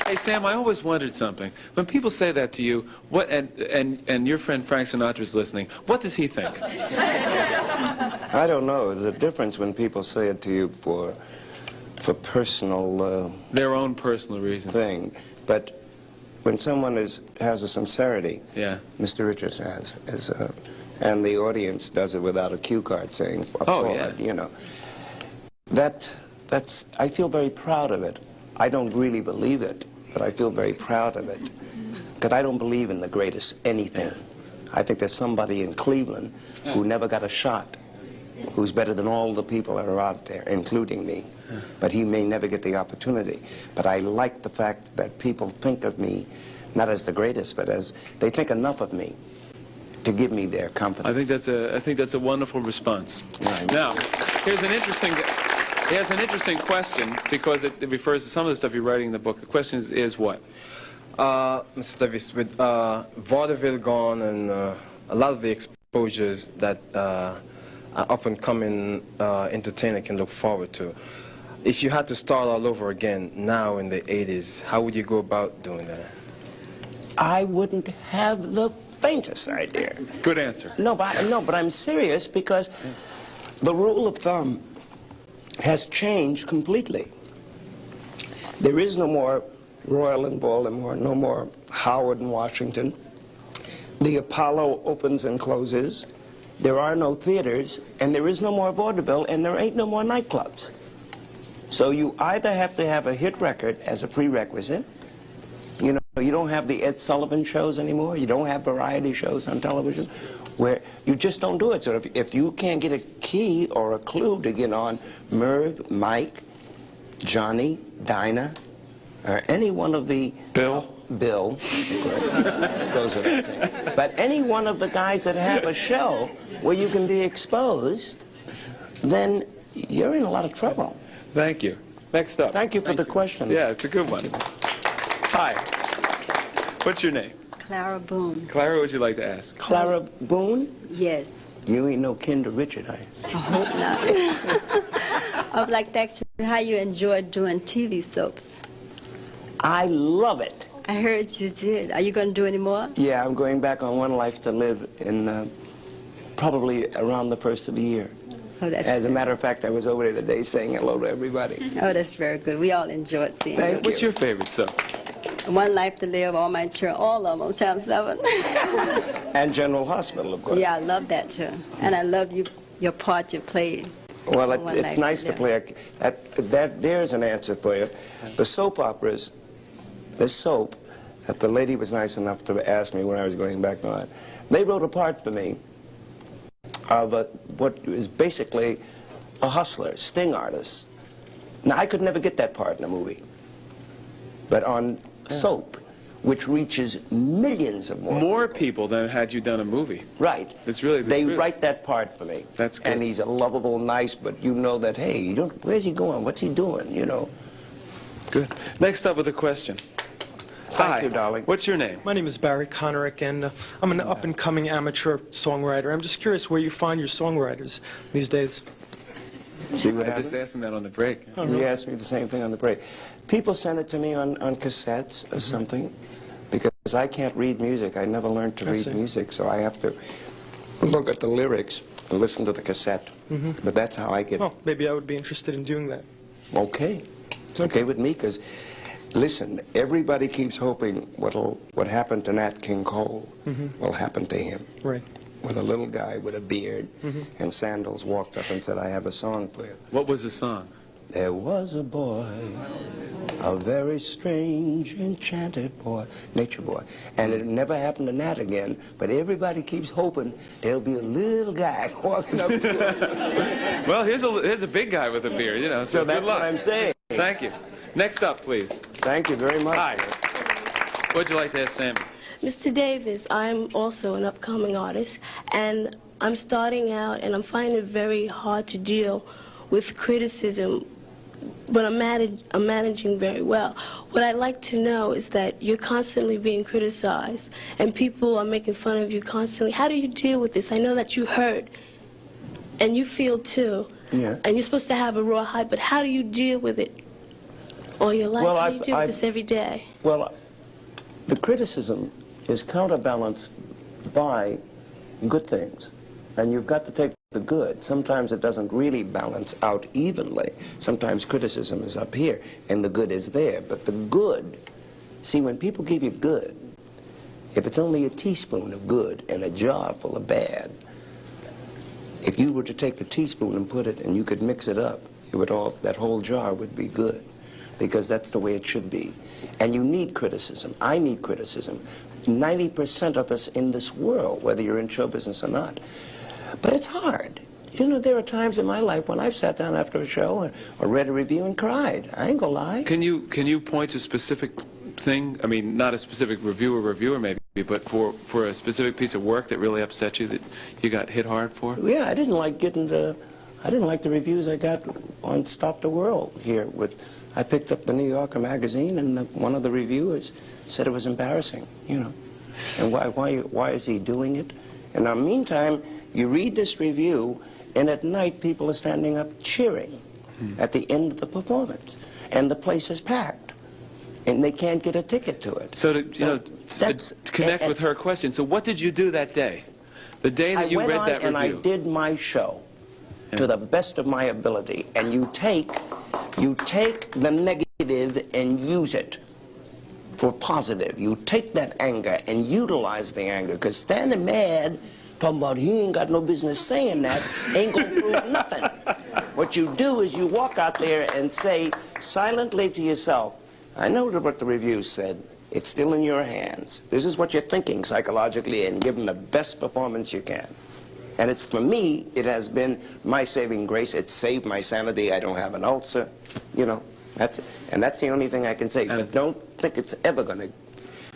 Hey, Sam, I always wondered something. When people say that to you, what and your friend Frank Sinatra's listening, what does he think? I don't know. There's a difference when people say it to you for personal... their own personal reasons. ...thing. But when someone has a sincerity, Mr. Richards has, and the audience does it without a cue card saying, you know, that's, I feel very proud of it. I don't really believe it, but I feel very proud of it. Because I don't believe in the greatest anything. I think there's somebody in Cleveland who never got a shot. who's better than all the people that are out there, including me. But he may never get the opportunity. But I like the fact that people think of me not as the greatest, but as they think enough of me to give me their confidence. I think that's a wonderful response. Right. Now, here's an interesting question, because it refers to some of the stuff you're writing in the book. The question is what? Mr. Davis, with vaudeville gone and a lot of the exposures that an up-and-coming entertainer can look forward to, if you had to start all over again now in the 80s, how would you go about doing that? I wouldn't have the faintest idea. Good answer. No, but I'm serious, because the rule of thumb has changed completely. There is no more Royal in Baltimore, no more Howard in Washington. The Apollo opens and closes. There are no theaters, and there is no more vaudeville, and there ain't no more nightclubs. So you either have to have a hit record as a prerequisite. You know, you don't have the Ed Sullivan shows anymore. You don't have variety shows on television where you just don't do it. So if you can't get a key or a clue to get on Merv, Mike, Johnny, Dinah, or any one of the... Bill, of course, goes without saying. But any one of the guys that have a show where you can be exposed, then you're in a lot of trouble. Thank you. Next up. Thank you for the question. Yeah, it's a good one. Hi. What's your name? Clara Boone. Clara, what would you like to ask? Clara Boone? Yes. You ain't no kin to Richard, are you? I hope not. I would like to ask you how you enjoy doing TV soaps. I love it. I heard you did. Are you going to do any more? Yeah, I'm going back on One Life to Live in probably around the first of the year. Oh, that's As a good. matter of fact, I was over there today saying hello to everybody. Oh, that's very good. We all enjoyed seeing you. What's your favorite soap? One Life to Live, All My Children, all of them on Channel 7. And General Hospital, of course. Yeah, I love that too. And I love your part you played. Well, on One it's Life nice to Live. play. There's an answer for you. The soap operas, this soap that the lady was nice enough to ask me when I was going back on, they wrote a part for me of what is basically a hustler, sting artist. Now, I could never get that part in a movie. But on soap, which reaches millions of More people than had you done a movie. Right. They write that part for me. That's good. And he's a lovable, nice, but you know that, hey, you don't, where's he going? What's he doing, you know? Good. Next up with a question. Thank you, darling. What's your name? My name is Barry Conorick, and I'm an up-and-coming amateur songwriter. I'm just curious where you find your songwriters these days. See what I just happened? asked him that on the break. Oh, no. You asked me the same thing on the break. People send it to me on cassettes or something, because I can't read music. I never learned to read music, so I have to look at the lyrics and listen to the cassette. But that's how I get... Well, maybe I would be interested in doing that. Okay. It's okay with me, because, listen, everybody keeps hoping what happened to Nat King Cole will happen to him. Right. When a little guy with a beard and sandals walked up and said, I have a song for you. What was the song? There was a boy, a very strange, enchanted boy, nature boy. And it never happened to Nat again, but everybody keeps hoping there'll be a little guy walking up to him. Well, here's a big guy with a beard, you know. So that's good luck. what I'm saying. Thank you. Next up, please. Thank you very much. Hi. What'd you like to ask Sammy? Mr. Davis, I'm also an upcoming artist, and I'm starting out, and I'm finding it very hard to deal with criticism, but I'm managing very well. What I'd like to know is that you're constantly being criticized, and people are making fun of you constantly. How do you deal with this? I know that you hurt, and you feel too, and you're supposed to have a raw heart, but how do you deal with it all your life? How do you deal with this every day? Well, the criticism is counterbalanced by good things. And you've got to take the good. Sometimes it doesn't really balance out evenly. Sometimes criticism is up here and the good is there. But the good, see, when people give you good, if it's only a teaspoon of good and a jar full of bad, if you were to take the teaspoon and put it and you could mix it up, that whole jar would be good. Because that's the way it should be. And you need criticism. I need criticism. 90% of us in this world, whether you're in show business or not. But it's hard. you know, there are times in my life when I've sat down after a show or read a review and cried. I ain't gonna lie. Can you point to a specific thing? I mean, not a specific reviewer maybe, but for a specific piece of work that really upset you, that you got hit hard for? Yeah, I didn't like the reviews I got on Stop the World here. I picked up the New Yorker magazine, and one of the reviewers said it was embarrassing, you know. And why is he doing it? And in the meantime, you read this review, and at night people are standing up cheering at the end of the performance, and the place is packed, and they can't get a ticket to it. So to connect with her question, so what did you do that day? The day that you read that review? And I did my show to the best of my ability, and you take the negative and use it for positive. You take that anger and utilize the anger, because standing mad, talking about he ain't got no business saying that, ain't gonna prove nothing. What you do is you walk out there and say silently to yourself, I know what the review said. It's still in your hands. This is what you're thinking psychologically, and give them the best performance you can. And it's, for me, it has been my saving grace. It saved my sanity. I don't have an ulcer, you know. That's the only thing I can say. But don't think it's ever going to.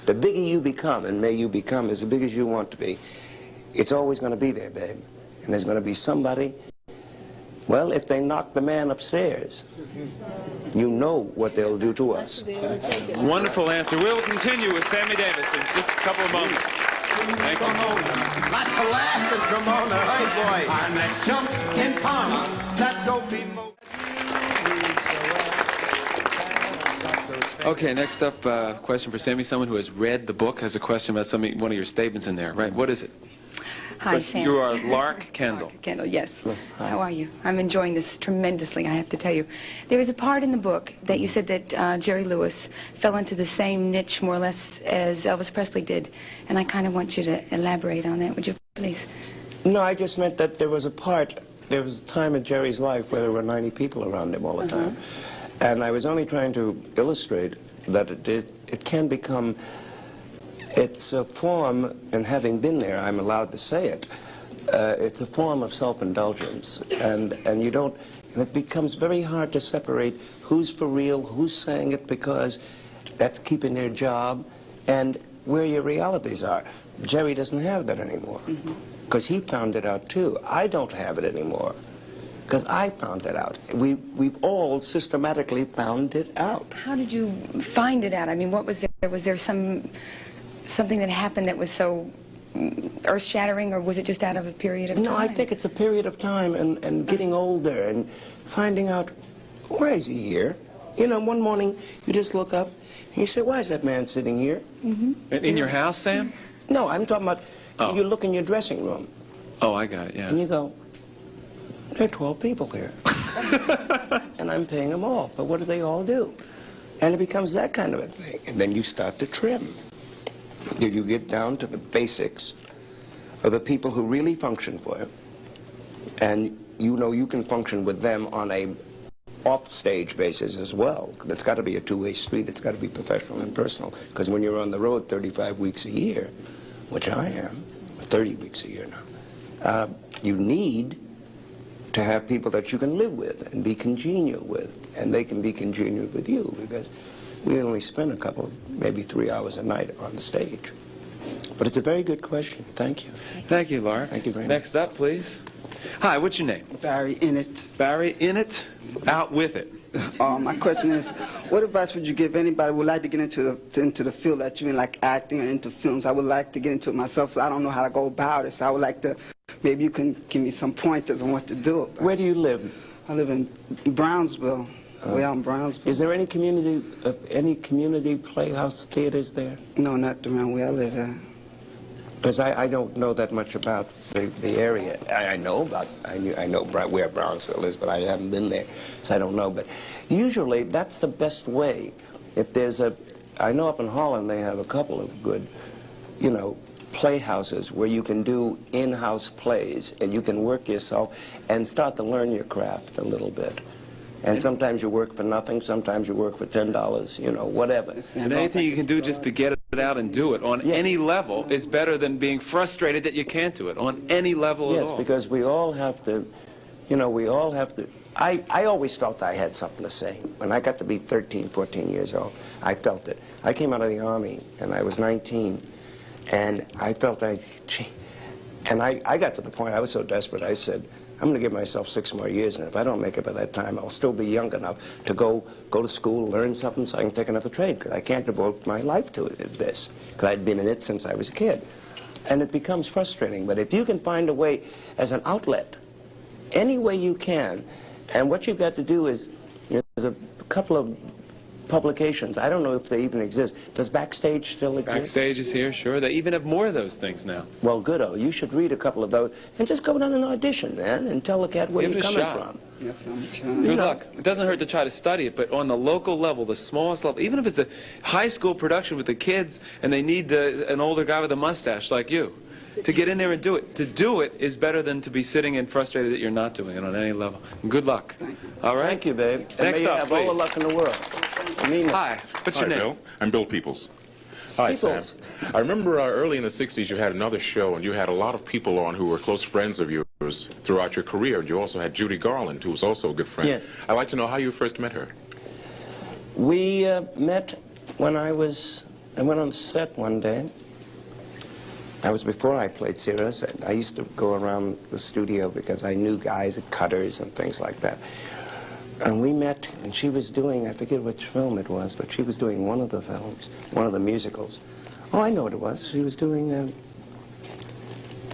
The bigger you become, and may you become as big as you want to be, it's always going to be there, babe. And there's going to be somebody. Well, if they knock the man upstairs, you know what they'll do to us. Wonderful answer. We'll continue with Sammy Davis in just a couple of moments. Thank you. Lots of laughter, Cremona. Hey, boy. Our next jump in Parma. That don't be Okay, next up, question for Sammy. Someone who has read the book has a question about one of your statements in there, right? What is it? Hi, Sam. You are Lark Kendall. Lark Kendall, yes. How are you? I'm enjoying this tremendously, I have to tell you. There is a part in the book that you said that Jerry Lewis fell into the same niche, more or less, as Elvis Presley did. And I kind of want you to elaborate on that. Would you please? No, I just meant that there was a time in Jerry's life where there were 90 people around him all the time. And I was only trying to illustrate that it can become, it's a form, and having been there, I'm allowed to say it, it's a form of self-indulgence. And it becomes very hard to separate who's for real, who's saying it because that's keeping their job, and where your realities are. Jerry doesn't have that anymore, because he found it out too. I don't have it anymore, because I found it out. We've all systematically found it out. How did you find it out? I mean, what was there? Was there something that happened that was so earth-shattering, or was it just out of a period of time? No, I think it's a period of time and getting older and finding out, why is he here? You know, one morning you just look up and you say, why is that man sitting here? In your house, Sam? No, I'm talking about you look in your dressing room. Oh, I got it, yeah. And you go, there are 12 people here. And I'm paying them all. But what do they all do? And it becomes that kind of a thing. And then you start to trim. You get down to the basics of the people who really function for you. And you know you can function with them on a off-stage basis as well. It's got to be a two-way street. It's got to be professional and personal. Because when you're on the road 35 weeks a year, which I am, 30 weeks a year now, you need to have people that you can live with and be congenial with. And they can be congenial with you, because we only spend maybe 3 hours a night on the stage. But it's a very good question. Thank you. Thank you, Lark. Thank you very much. Next up, please. Hi, what's your name? Barry Innit. Barry Innit? Out with it. My question is, what advice would you give anybody who would like to get into the field that you're in, like acting or into films? I would like to get into it myself. I don't know how to go about it, so I would like to, maybe you can give me some pointers on what to do. Where do you live? I live in Brownsville. Way out in Brownsville. Is there any community playhouse theaters there? No, not around where I live at. Because I don't know that much about the area. I know where Brownsville is, but I haven't been there, so I don't know. But usually that's the best way. If there's I know up in Holland they have a couple of good, playhouses where you can do in-house plays and you can work yourself and start to learn your craft a little bit. And sometimes you work for nothing, sometimes you work for $10, whatever. And anything you can do just to get it out and do it on any level is better than being frustrated that you can't do it on any level at all. Yes, because we all have to, you know, we all have to. I always felt I had something to say. When I got to be 13, 14 years old, I felt it. I came out of the Army, and I was 19, and I felt I got to the point, I was so desperate, I said, I'm going to give myself 6 more years, and if I don't make it by that time, I'll still be young enough to go to school, learn something, so I can take another trade, because I can't devote my life to this, because I'd been in it since I was a kid. And it becomes frustrating, but if you can find a way as an outlet, any way you can, and what you've got to do is, you know, there's a couple of publications. I don't know if they even exist. Does Backstage still exist? Backstage is here, sure. They even have more of those things now. Well, good-o. You should read a couple of those and just go down and audition, man, and tell the cat where you're coming from. Yes, I'm trying. Good luck. It doesn't hurt to try to study it, but on the local level, the smallest level, even if it's a high school production with the kids and they need an older guy with a mustache like you, to get in there and do it. To do it is better than to be sitting and frustrated that you're not doing it on any level. And good luck. All right? Thank you, babe. And Next may you up, have all the luck in the world. I mean, hi. What's your name? Bill. I'm Bill Peoples. Hi, Peoples. Sam. I remember early in the 60s you had another show, and you had a lot of people on who were close friends of yours throughout your career. And you also had Judy Garland, who was also a good friend. Yes. I'd like to know how you first met her. We met when I went on set one day. That was before I played Ciro. I used to go around the studio because I knew guys at Cutters and things like that. And we met, and she was doing, I forget which film it was, but she was doing one of the films, one of the musicals. Oh, I know what it was. She was doing a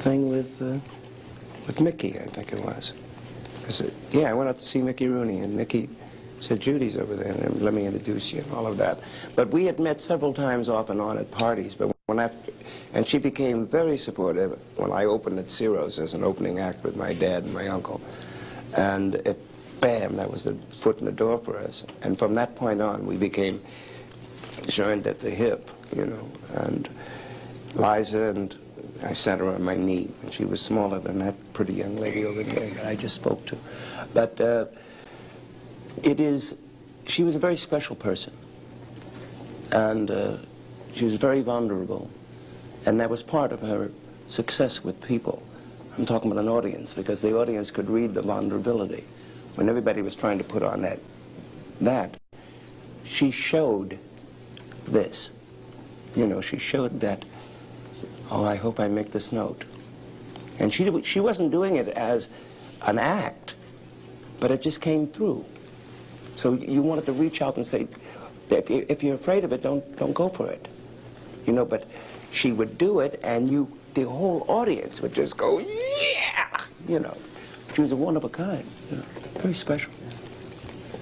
thing with Mickey, I think it was. I went out to see Mickey Rooney, and Mickey said, Judy's over there, and let me introduce you, and all of that. But we had met several times off and on at parties, but and she became very supportive when I opened at Ciro's as an opening act with my dad and my uncle. And bam, that was the foot in the door for us. And from that point on, we became joined at the hip, you know. And Liza, and I sat her on my knee, and she was smaller than that pretty young lady over there that I just spoke to. But she was a very special person. And she was very vulnerable, and that was part of her success with people. I'm talking about an audience, because the audience could read the vulnerability. When everybody was trying to put on that, she showed this. You know, she showed that, oh, I hope I make this note. And she wasn't doing it as an act, but it just came through. So you wanted to reach out and say, if you're afraid of it, don't go for it. You know, but she would do it, and the whole audience would just go, yeah! You know, she was a one of a kind. You know, very special.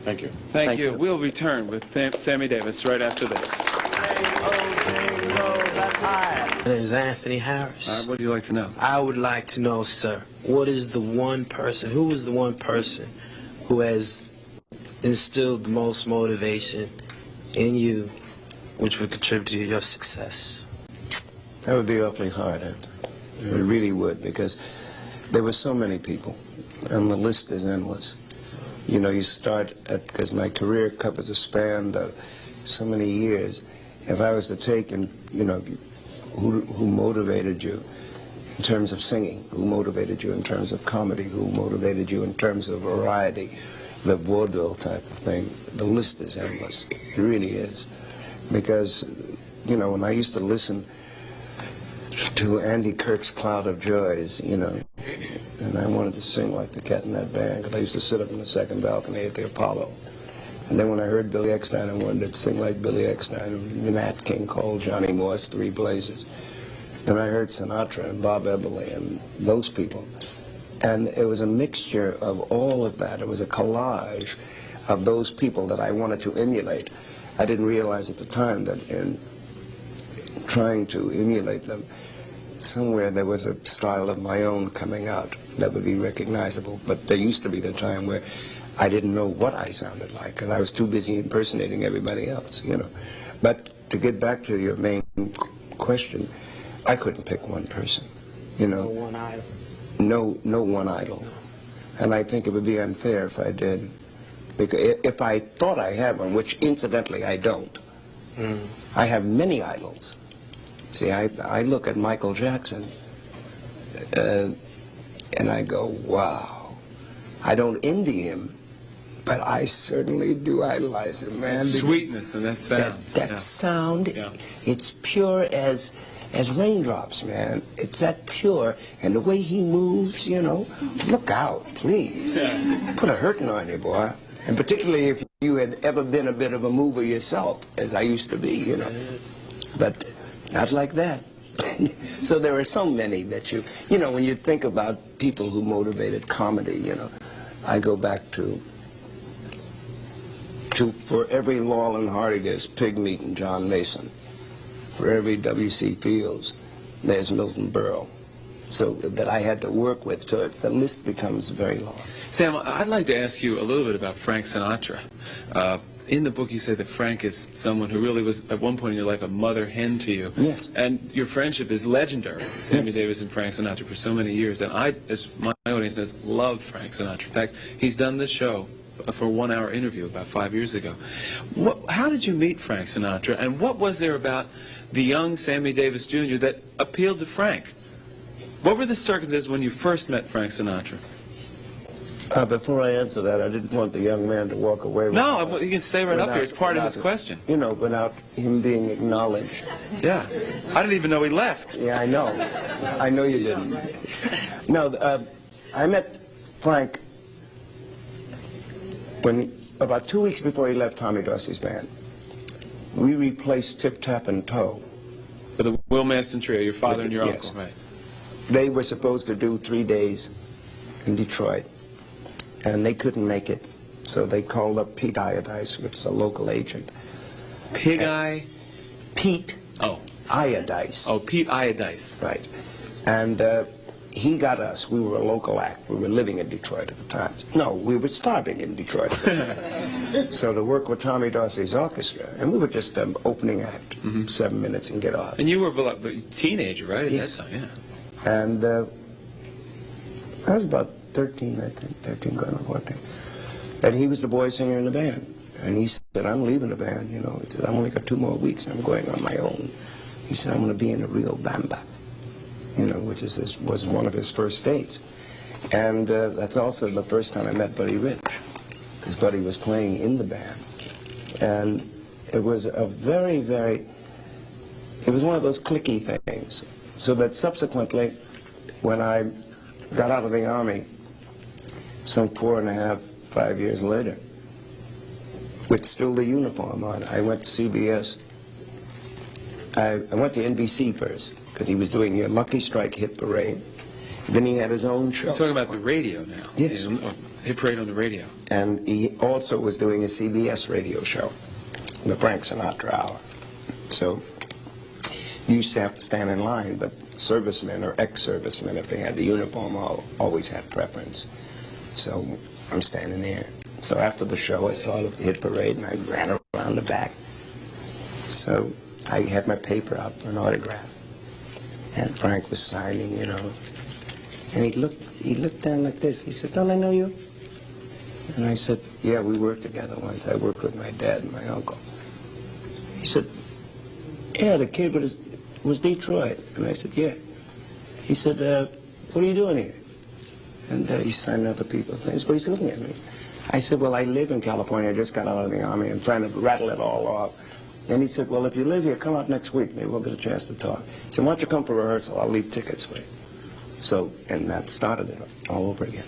Thank you. Thank you. We'll return with Sammy Davis right after this. My name is Anthony Harris. All right, what would you like to know? I would like to know, sir, who is the one person who has instilled the most motivation in you, which would contribute to your success? That would be awfully hard, Anthony. It really would, because there were so many people, and the list is endless. You know, you start because my career covers a span of so many years. If I was to take, and you know, who motivated you in terms of singing, who motivated you in terms of comedy, who motivated you in terms of variety, the vaudeville type of thing, the list is endless. It really is. Because, you know, when I used to listen to Andy Kirk's Cloud of Joys, you know, and I wanted to sing like the cat in that band, because I used to sit up in the second balcony at the Apollo. And then when I heard Billy Eckstine, I wanted to sing like Billy Eckstine, and Nat King Cole, Johnny Morse, Three Blazes. Then I heard Sinatra and Bob Eberly and those people. And it was a mixture of all of that. It was a collage of those people that I wanted to emulate. I didn't realize at the time that in trying to emulate them, somewhere there was a style of my own coming out that would be recognizable. But there used to be the time where I didn't know what I sounded like, because I was too busy impersonating everybody else, you know. But to get back to your main question, I couldn't pick one person, you know. No one idol. No one idol. And I think it would be unfair if I did. Because if I thought I had one, which incidentally I don't, I have many idols. See, I look at Michael Jackson, and I go, wow. I don't envy him, but I certainly do idolize him, man. Sweetness and that sound. That sound, it's pure as raindrops, man. It's that pure, and the way he moves, you know. Look out, please. Put a hurting on you, boy. And particularly if you had ever been a bit of a mover yourself, as I used to be, you know. But not like that. So there are so many that you know, when you think about people who motivated comedy, you know, I go back to for every Laurel and Hardy, there's Pigmeat and John Mason. For every W.C. Fields, there's Milton Berle. So that I had to work with, so the list becomes very long. Sam, I'd like to ask you a little bit about Frank Sinatra. In the book, you say that Frank is someone who really was, at one point in your life, a mother hen to you. Yes. And your friendship is legendary, Sammy Davis and Frank Sinatra, for so many years. And I, as my audience says, love Frank Sinatra. In fact, he's done this show for a 1-hour interview about 5 years ago. How did you meet Frank Sinatra, and what was there about the young Sammy Davis Jr. that appealed to Frank? What were the circumstances when you first met Frank Sinatra? Before I answer that, I didn't want the young man to walk away with No, you can stay right up here. It's part of his question. You know, without him being acknowledged. Yeah. I didn't even know he left. Yeah, I know. I know you didn't. No, I met Frank about 2 weeks before he left Tommy Dorsey's band. We replaced Tip Tap and Toe. For the Will Mastin Trio, your father and your uncle, right? They were supposed to do 3 days in Detroit, and they couldn't make it, so they called up Pete Iodice, which is a local agent. Pete Iodice. Oh, Pete Iodice. Right. And he got us. We were a local act. We were living in Detroit at the time. No, we were starving in Detroit. So to work with Tommy Dorsey's orchestra, and we were just opening act, 7 minutes and get off. And you were a teenager, right, at that time? Yeah. And I was about 13, I think, 13 going on 14. And he was the boy singer in the band. And he said, I'm leaving the band, you know. He said, I've only got 2 more weeks, and I'm going on my own. He said, I'm going to be in the Rio Bamba, you know, which was one of his first dates. And that's also the first time I met Buddy Rich, because Buddy was playing in the band. And it was a very, it was one of those clicky things. So that subsequently, when I got out of the Army, some 4.5, 5 years later, with still the uniform on, I went to CBS. I went to NBC first, because he was doing your Lucky Strike hit parade. Then he had his own show. You're talking about the radio now. Yes. Hit parade on the radio. And he also was doing a CBS radio show, the Frank Sinatra Hour. So you used to have to stand in line, but servicemen or ex-servicemen, if they had the uniform, always had preference. So I'm standing there. So after the show, I saw the hit parade, and I ran around the back. So I had my paper out for an autograph. And Frank was signing, you know. And he looked down like this. He said, don't I know you? And I said, yeah, we worked together once. I worked with my dad and my uncle. He said, yeah, the kid was Detroit. And I said, yeah. He said, what are you doing here? And he's signing other people's names. But he's looking at me. I said, well, I live in California. I just got out of the Army. I'm trying to rattle it all off. And he said, well, if you live here, come out next week. Maybe we'll get a chance to talk. He said, why don't you come for rehearsal? I'll leave tickets for you. So, and that started it all over again.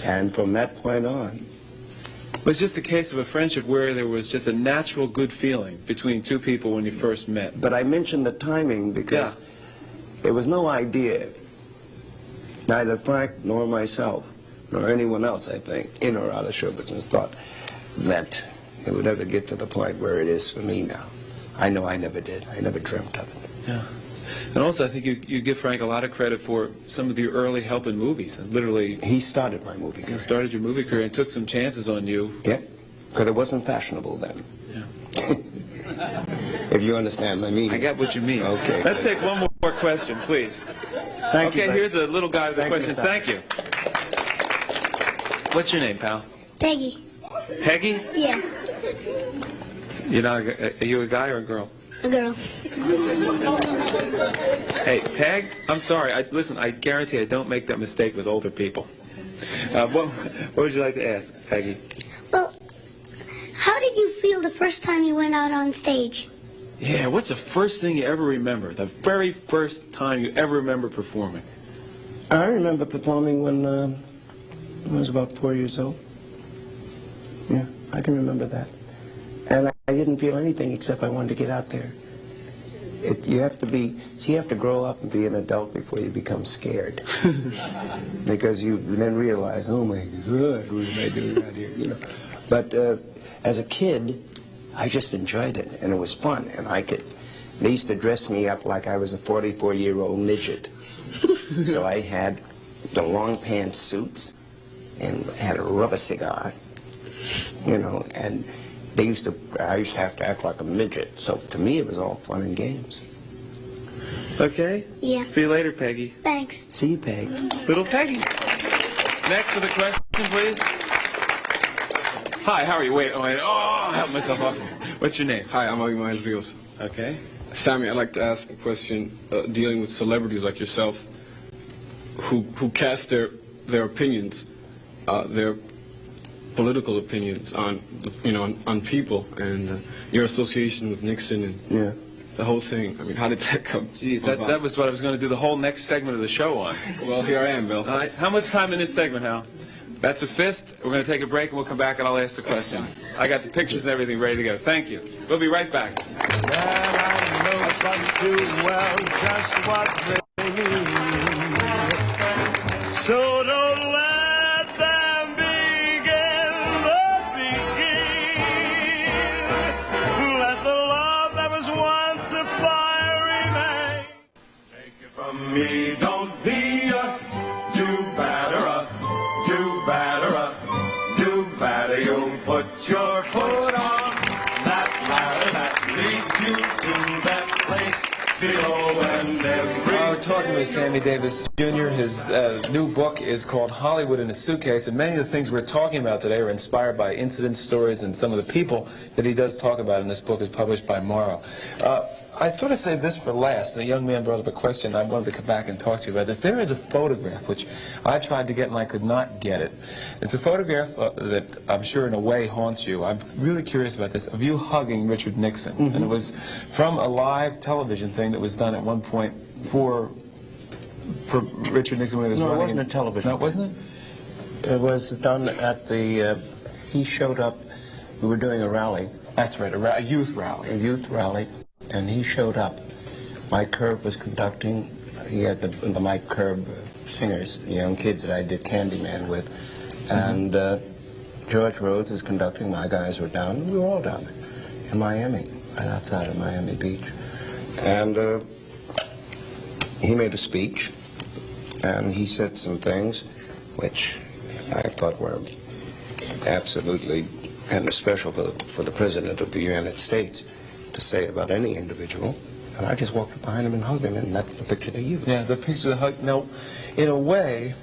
And from that point on. It was just a case of a friendship where there was just a natural good feeling between two people when you first met. But I mentioned the timing because there was no idea, neither Frank nor myself, nor anyone else, I think, in or out of show business, thought that it would ever get to the point where it is for me now. I know I never did. I never dreamt of it. Yeah. And also, I think you give Frank a lot of credit for some of your early help in movies. And literally, he started my movie career. He started your movie career and took some chances on you. Yep, because it wasn't fashionable then. Yeah. If you understand my meaning. I got what you mean. Okay. Let's take one more question, please. Thank you. Okay, here's a little guy with a question. You, Thank you. What's your name, pal? Peggy. Peggy? Yeah. Are you a guy or a girl? A girl. Hey, Peg, I'm sorry. Listen, I guarantee I don't make that mistake with older people. What would you like to ask, Peggy? Well, how did you feel the first time you went out on stage? Yeah, what's the first thing you ever remember? The very first time you ever remember performing? I remember performing when I was about 4 years old. Yeah, I can remember that. And I didn't feel anything except I wanted to get out there. You have to grow up and be an adult before you become scared. Because you then realize, oh my God, what am I doing out here? You know. But as a kid, I just enjoyed it, and it was fun. And they used to dress me up like I was a 44-year-old midget. So I had the long pants suits and had a rubber cigar, you know, and I used to have to act like a midget. So to me, it was all fun and games. Okay? Yeah. See you later, Peggy. Thanks. See you, Peg. Little Peggy. Next for the question, please. Hi, how are you? Wait, I help myself up. What's your name? Hi, I'm Abimael Rios. Okay. Sammy, I'd like to ask a question dealing with celebrities like yourself who cast their opinions, their political opinions on, on people, and your association with Nixon and the whole thing. I mean, how did that come? Jeez, that was what I was going to do the whole next segment of the show on. Well, here I am, Bill. All right. How much time in this segment, Hal? That's a fist. We're going to take a break, and we'll come back, and I'll ask the questions. I got the pictures and everything ready to go. Thank you. We'll be right back. So don't let them begin the begin. Let the love that was once a fire remain. Take it from me, don't be a do-badder, do-badder. You'll put your foot on that ladder that leads you to that place below, and We're talking with Sammy Davis Jr. His new book is called Hollywood in a Suitcase, and many of the things we're talking about today are inspired by incident stories and some of the people that he does talk about in this book is published by Morrow. I sort of saved this for last. The young man brought up a question. I wanted to come back and talk to you about this. There is a photograph which I tried to get and I could not get it. It's a photograph that I'm sure in a way haunts you. I'm really curious about this, of you hugging Richard Nixon. Mm-hmm. And it was from a live television thing that was done at one point for Richard Nixon when he was running. No, it wasn't a television. No, wasn't it? It was done at the, he showed up, we were doing a rally. That's right, a youth rally. A youth rally. And he showed up. Mike Curb was conducting. He had the Mike Curb singers, the young kids that I did Candyman with. And George Rhodes was conducting. My guys were down. We were all down there in Miami, right outside of Miami Beach. And he made a speech, and he said some things which I thought were absolutely kind of special for the President of the United States to say about any individual. And I just walked up behind him and hugged him, and that's the picture they used. Yeah, the picture of the hug. Now, in a way,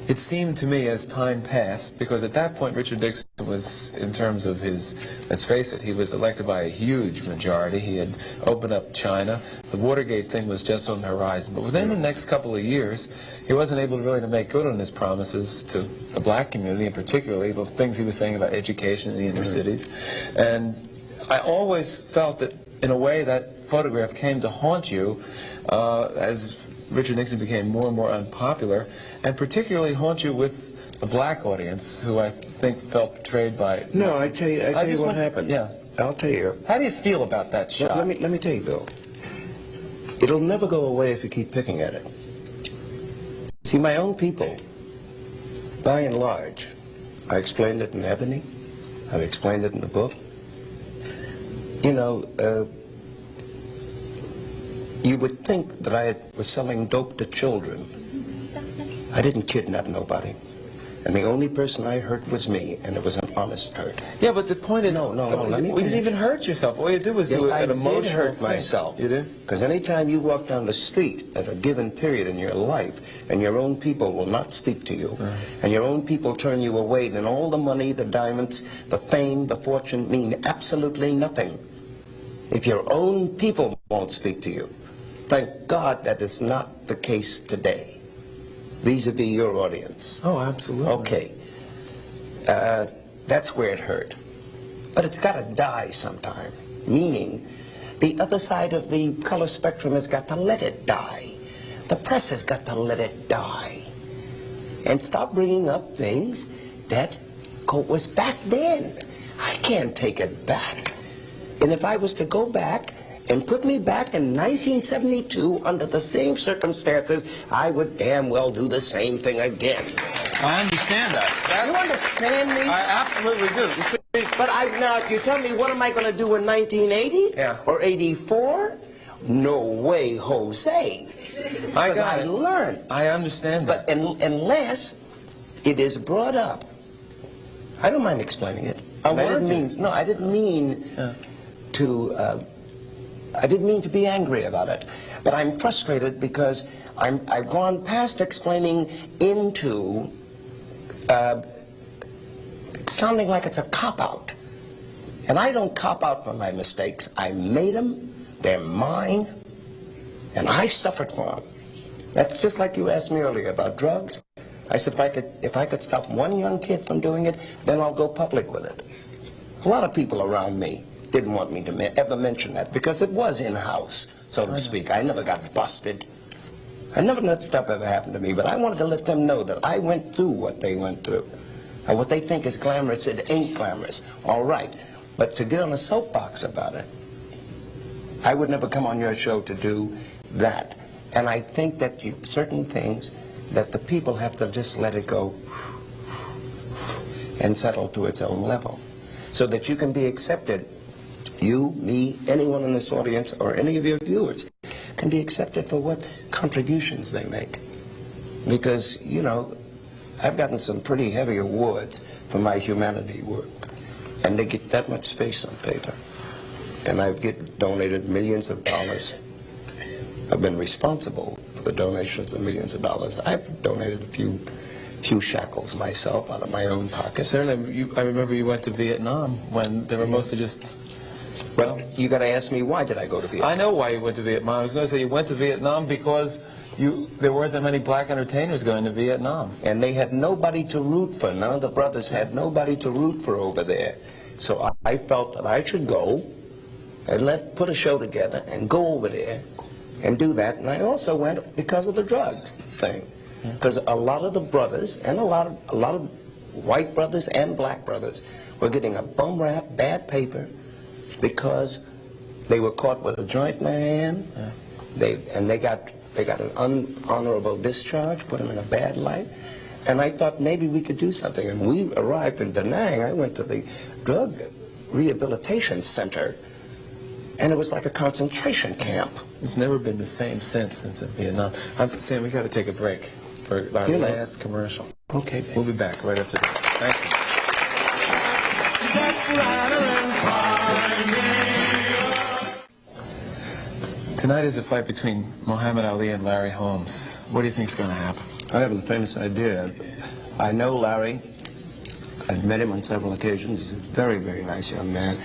it seemed to me as time passed, because at that point Richard Nixon was, in terms of his, let's face it, he was elected by a huge majority. He had opened up China. The Watergate thing was just on the horizon. But within the next couple of years, he wasn't able really to make good on his promises to the black community, and particularly the things he was saying about education in the inner cities. And I always felt that, in a way, that photograph came to haunt you as Richard Nixon became more and more unpopular, and particularly haunt you with the black audience, who I think felt betrayed by... No, I tell you what happened. Yeah. I'll tell you. How do you feel about that shot? Let me tell you, Bill. It'll never go away if you keep picking at it. See, my own people, by and large, I explained it in Ebony, I've explained it in the book. You know, you would think that I was selling dope to children. I didn't kidnap nobody. And the only person I hurt was me, and it was an honest hurt. Yeah, but the point is... No, let me... You didn't even hurt yourself. All you did was do an emotional I did hurt thing. myself. You did? Because anytime you walk down the street at a given period in your life, and your own people will not speak to you, and your own people turn you away, then all the money, the diamonds, the fame, the fortune mean absolutely nothing. if your own people won't speak to you. Thank God that is not the case today, vis-a-vis your audience. Oh, absolutely. Okay. That's where it hurt. But it's got to die sometime, meaning the other side of the color spectrum has got to let it die. The press has got to let it die. And stop bringing up things that was back then. I can't take it back. And if I was to go back and put me back in 1972 under the same circumstances, I would damn well do the same thing again. I understand that. You understand me? I absolutely do. You see, but now, if you tell me what am I going to do in 1980 or 84? No way, Jose. I learned. I understand that. But unless it is brought up, I don't mind explaining it. I didn't mean to be angry about it. But I'm frustrated because I've gone past explaining into sounding like it's a cop-out. And I don't cop out for my mistakes. I made them. They're mine. And I suffered for them. That's just like you asked me earlier about drugs. I said if I could stop one young kid from doing it, then I'll go public with it. A lot of people around me didn't want me to ever mention that because it was in-house, so to speak. I never got busted. I never let stuff ever happen to me, but I wanted to let them know that I went through what they went through. And what they think is glamorous, it ain't glamorous. All right. But to get on a soapbox about it, I would never come on your show to do that. And I think that certain things that the people have to just let it go and settle to its own level so that you can be accepted. You, me, anyone in this audience, or any of your viewers can be accepted for what contributions they make. Because, you know, I've gotten some pretty heavy awards for my humanity work. And they get that much space on paper. And I've donated millions of dollars. I've been responsible for the donations of millions of dollars. I've donated a few shackles myself out of my own pocket. Certainly, I remember you went to Vietnam when they were mostly just... But you got to ask me, why did I go to Vietnam? I know why you went to Vietnam. I was going to say you went to Vietnam because there weren't that many black entertainers going to Vietnam. And they had nobody to root for. None of the brothers had nobody to root for over there. So I felt that I should go and put a show together and go over there and do that. And I also went because of the drugs thing. Because a lot of the brothers, and a lot of white brothers and black brothers, were getting a bum rap, bad paper, because they were caught with a joint in their hand. They got an unhonorable discharge, put them in a bad light. And I thought maybe we could do something. And we arrived in Da Nang. I went to the drug rehabilitation center. And it was like a concentration camp. It's never been the same since Vietnam. Sam, we got to take a break for our last commercial. Okay. We'll be back right after this. Thank you. Tonight is a fight between Muhammad Ali and Larry Holmes. What do you think is going to happen? I have the famous idea. I know Larry. I've met him on several occasions. He's a very, very nice young man.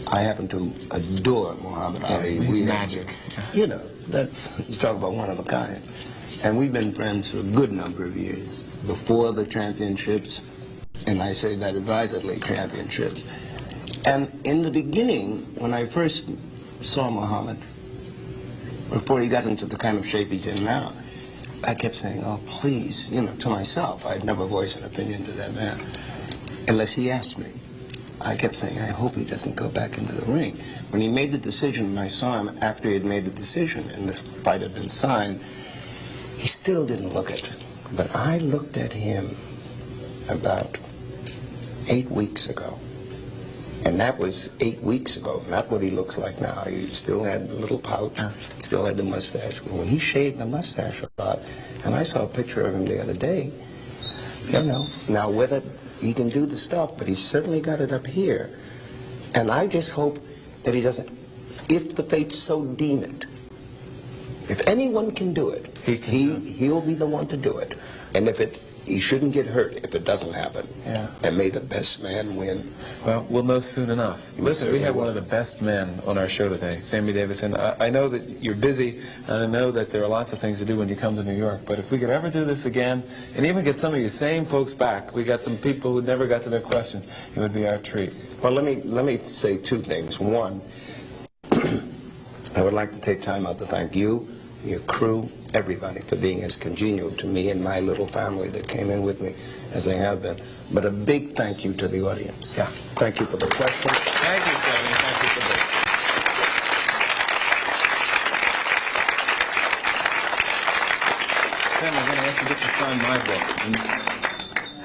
I happen to adore Muhammad Ali. He's magic. You know, you talk about one of a kind. And we've been friends for a good number of years. Before the championships, and I say that advisedly, championships. And in the beginning, when I first saw Muhammad, before he got into the kind of shape he's in now, I kept saying, oh, please, you know, to myself. I'd never voice an opinion to that man, unless he asked me. I kept saying, I hope he doesn't go back into the ring. When he made the decision, and I saw him after he had made the decision, and this fight had been signed, he still didn't look it. But I looked at him about 8 weeks ago. And that was 8 weeks ago, not what he looks like now. He still had the little pouch, still had the mustache. But when he shaved the mustache off, and I saw a picture of him the other day, you know, now whether he can do the stuff, but he's certainly got it up here. And I just hope that he doesn't, if the fates so deem it, if anyone can do it, he'll be the one to do it. And if it he shouldn't get hurt if it doesn't happen. Yeah. And may the best man win. Well, we'll know soon enough. Listen, we have one of the best men on our show today, Sammy Davis, and I know that you're busy, and I know that there are lots of things to do when you come to New York, but if we could ever do this again, and even get some of you same folks back, we got some people who never got to their questions, it would be our treat. Well, let me say two things. One, I would like to take time out to thank you, your crew, everybody for being as congenial to me and my little family that came in with me as they have been. But a big thank you to the audience. Yeah. Thank you for the questions. Thank you, Sammy. Thank you for this. Sammy, I'm going to ask you just to sign my book.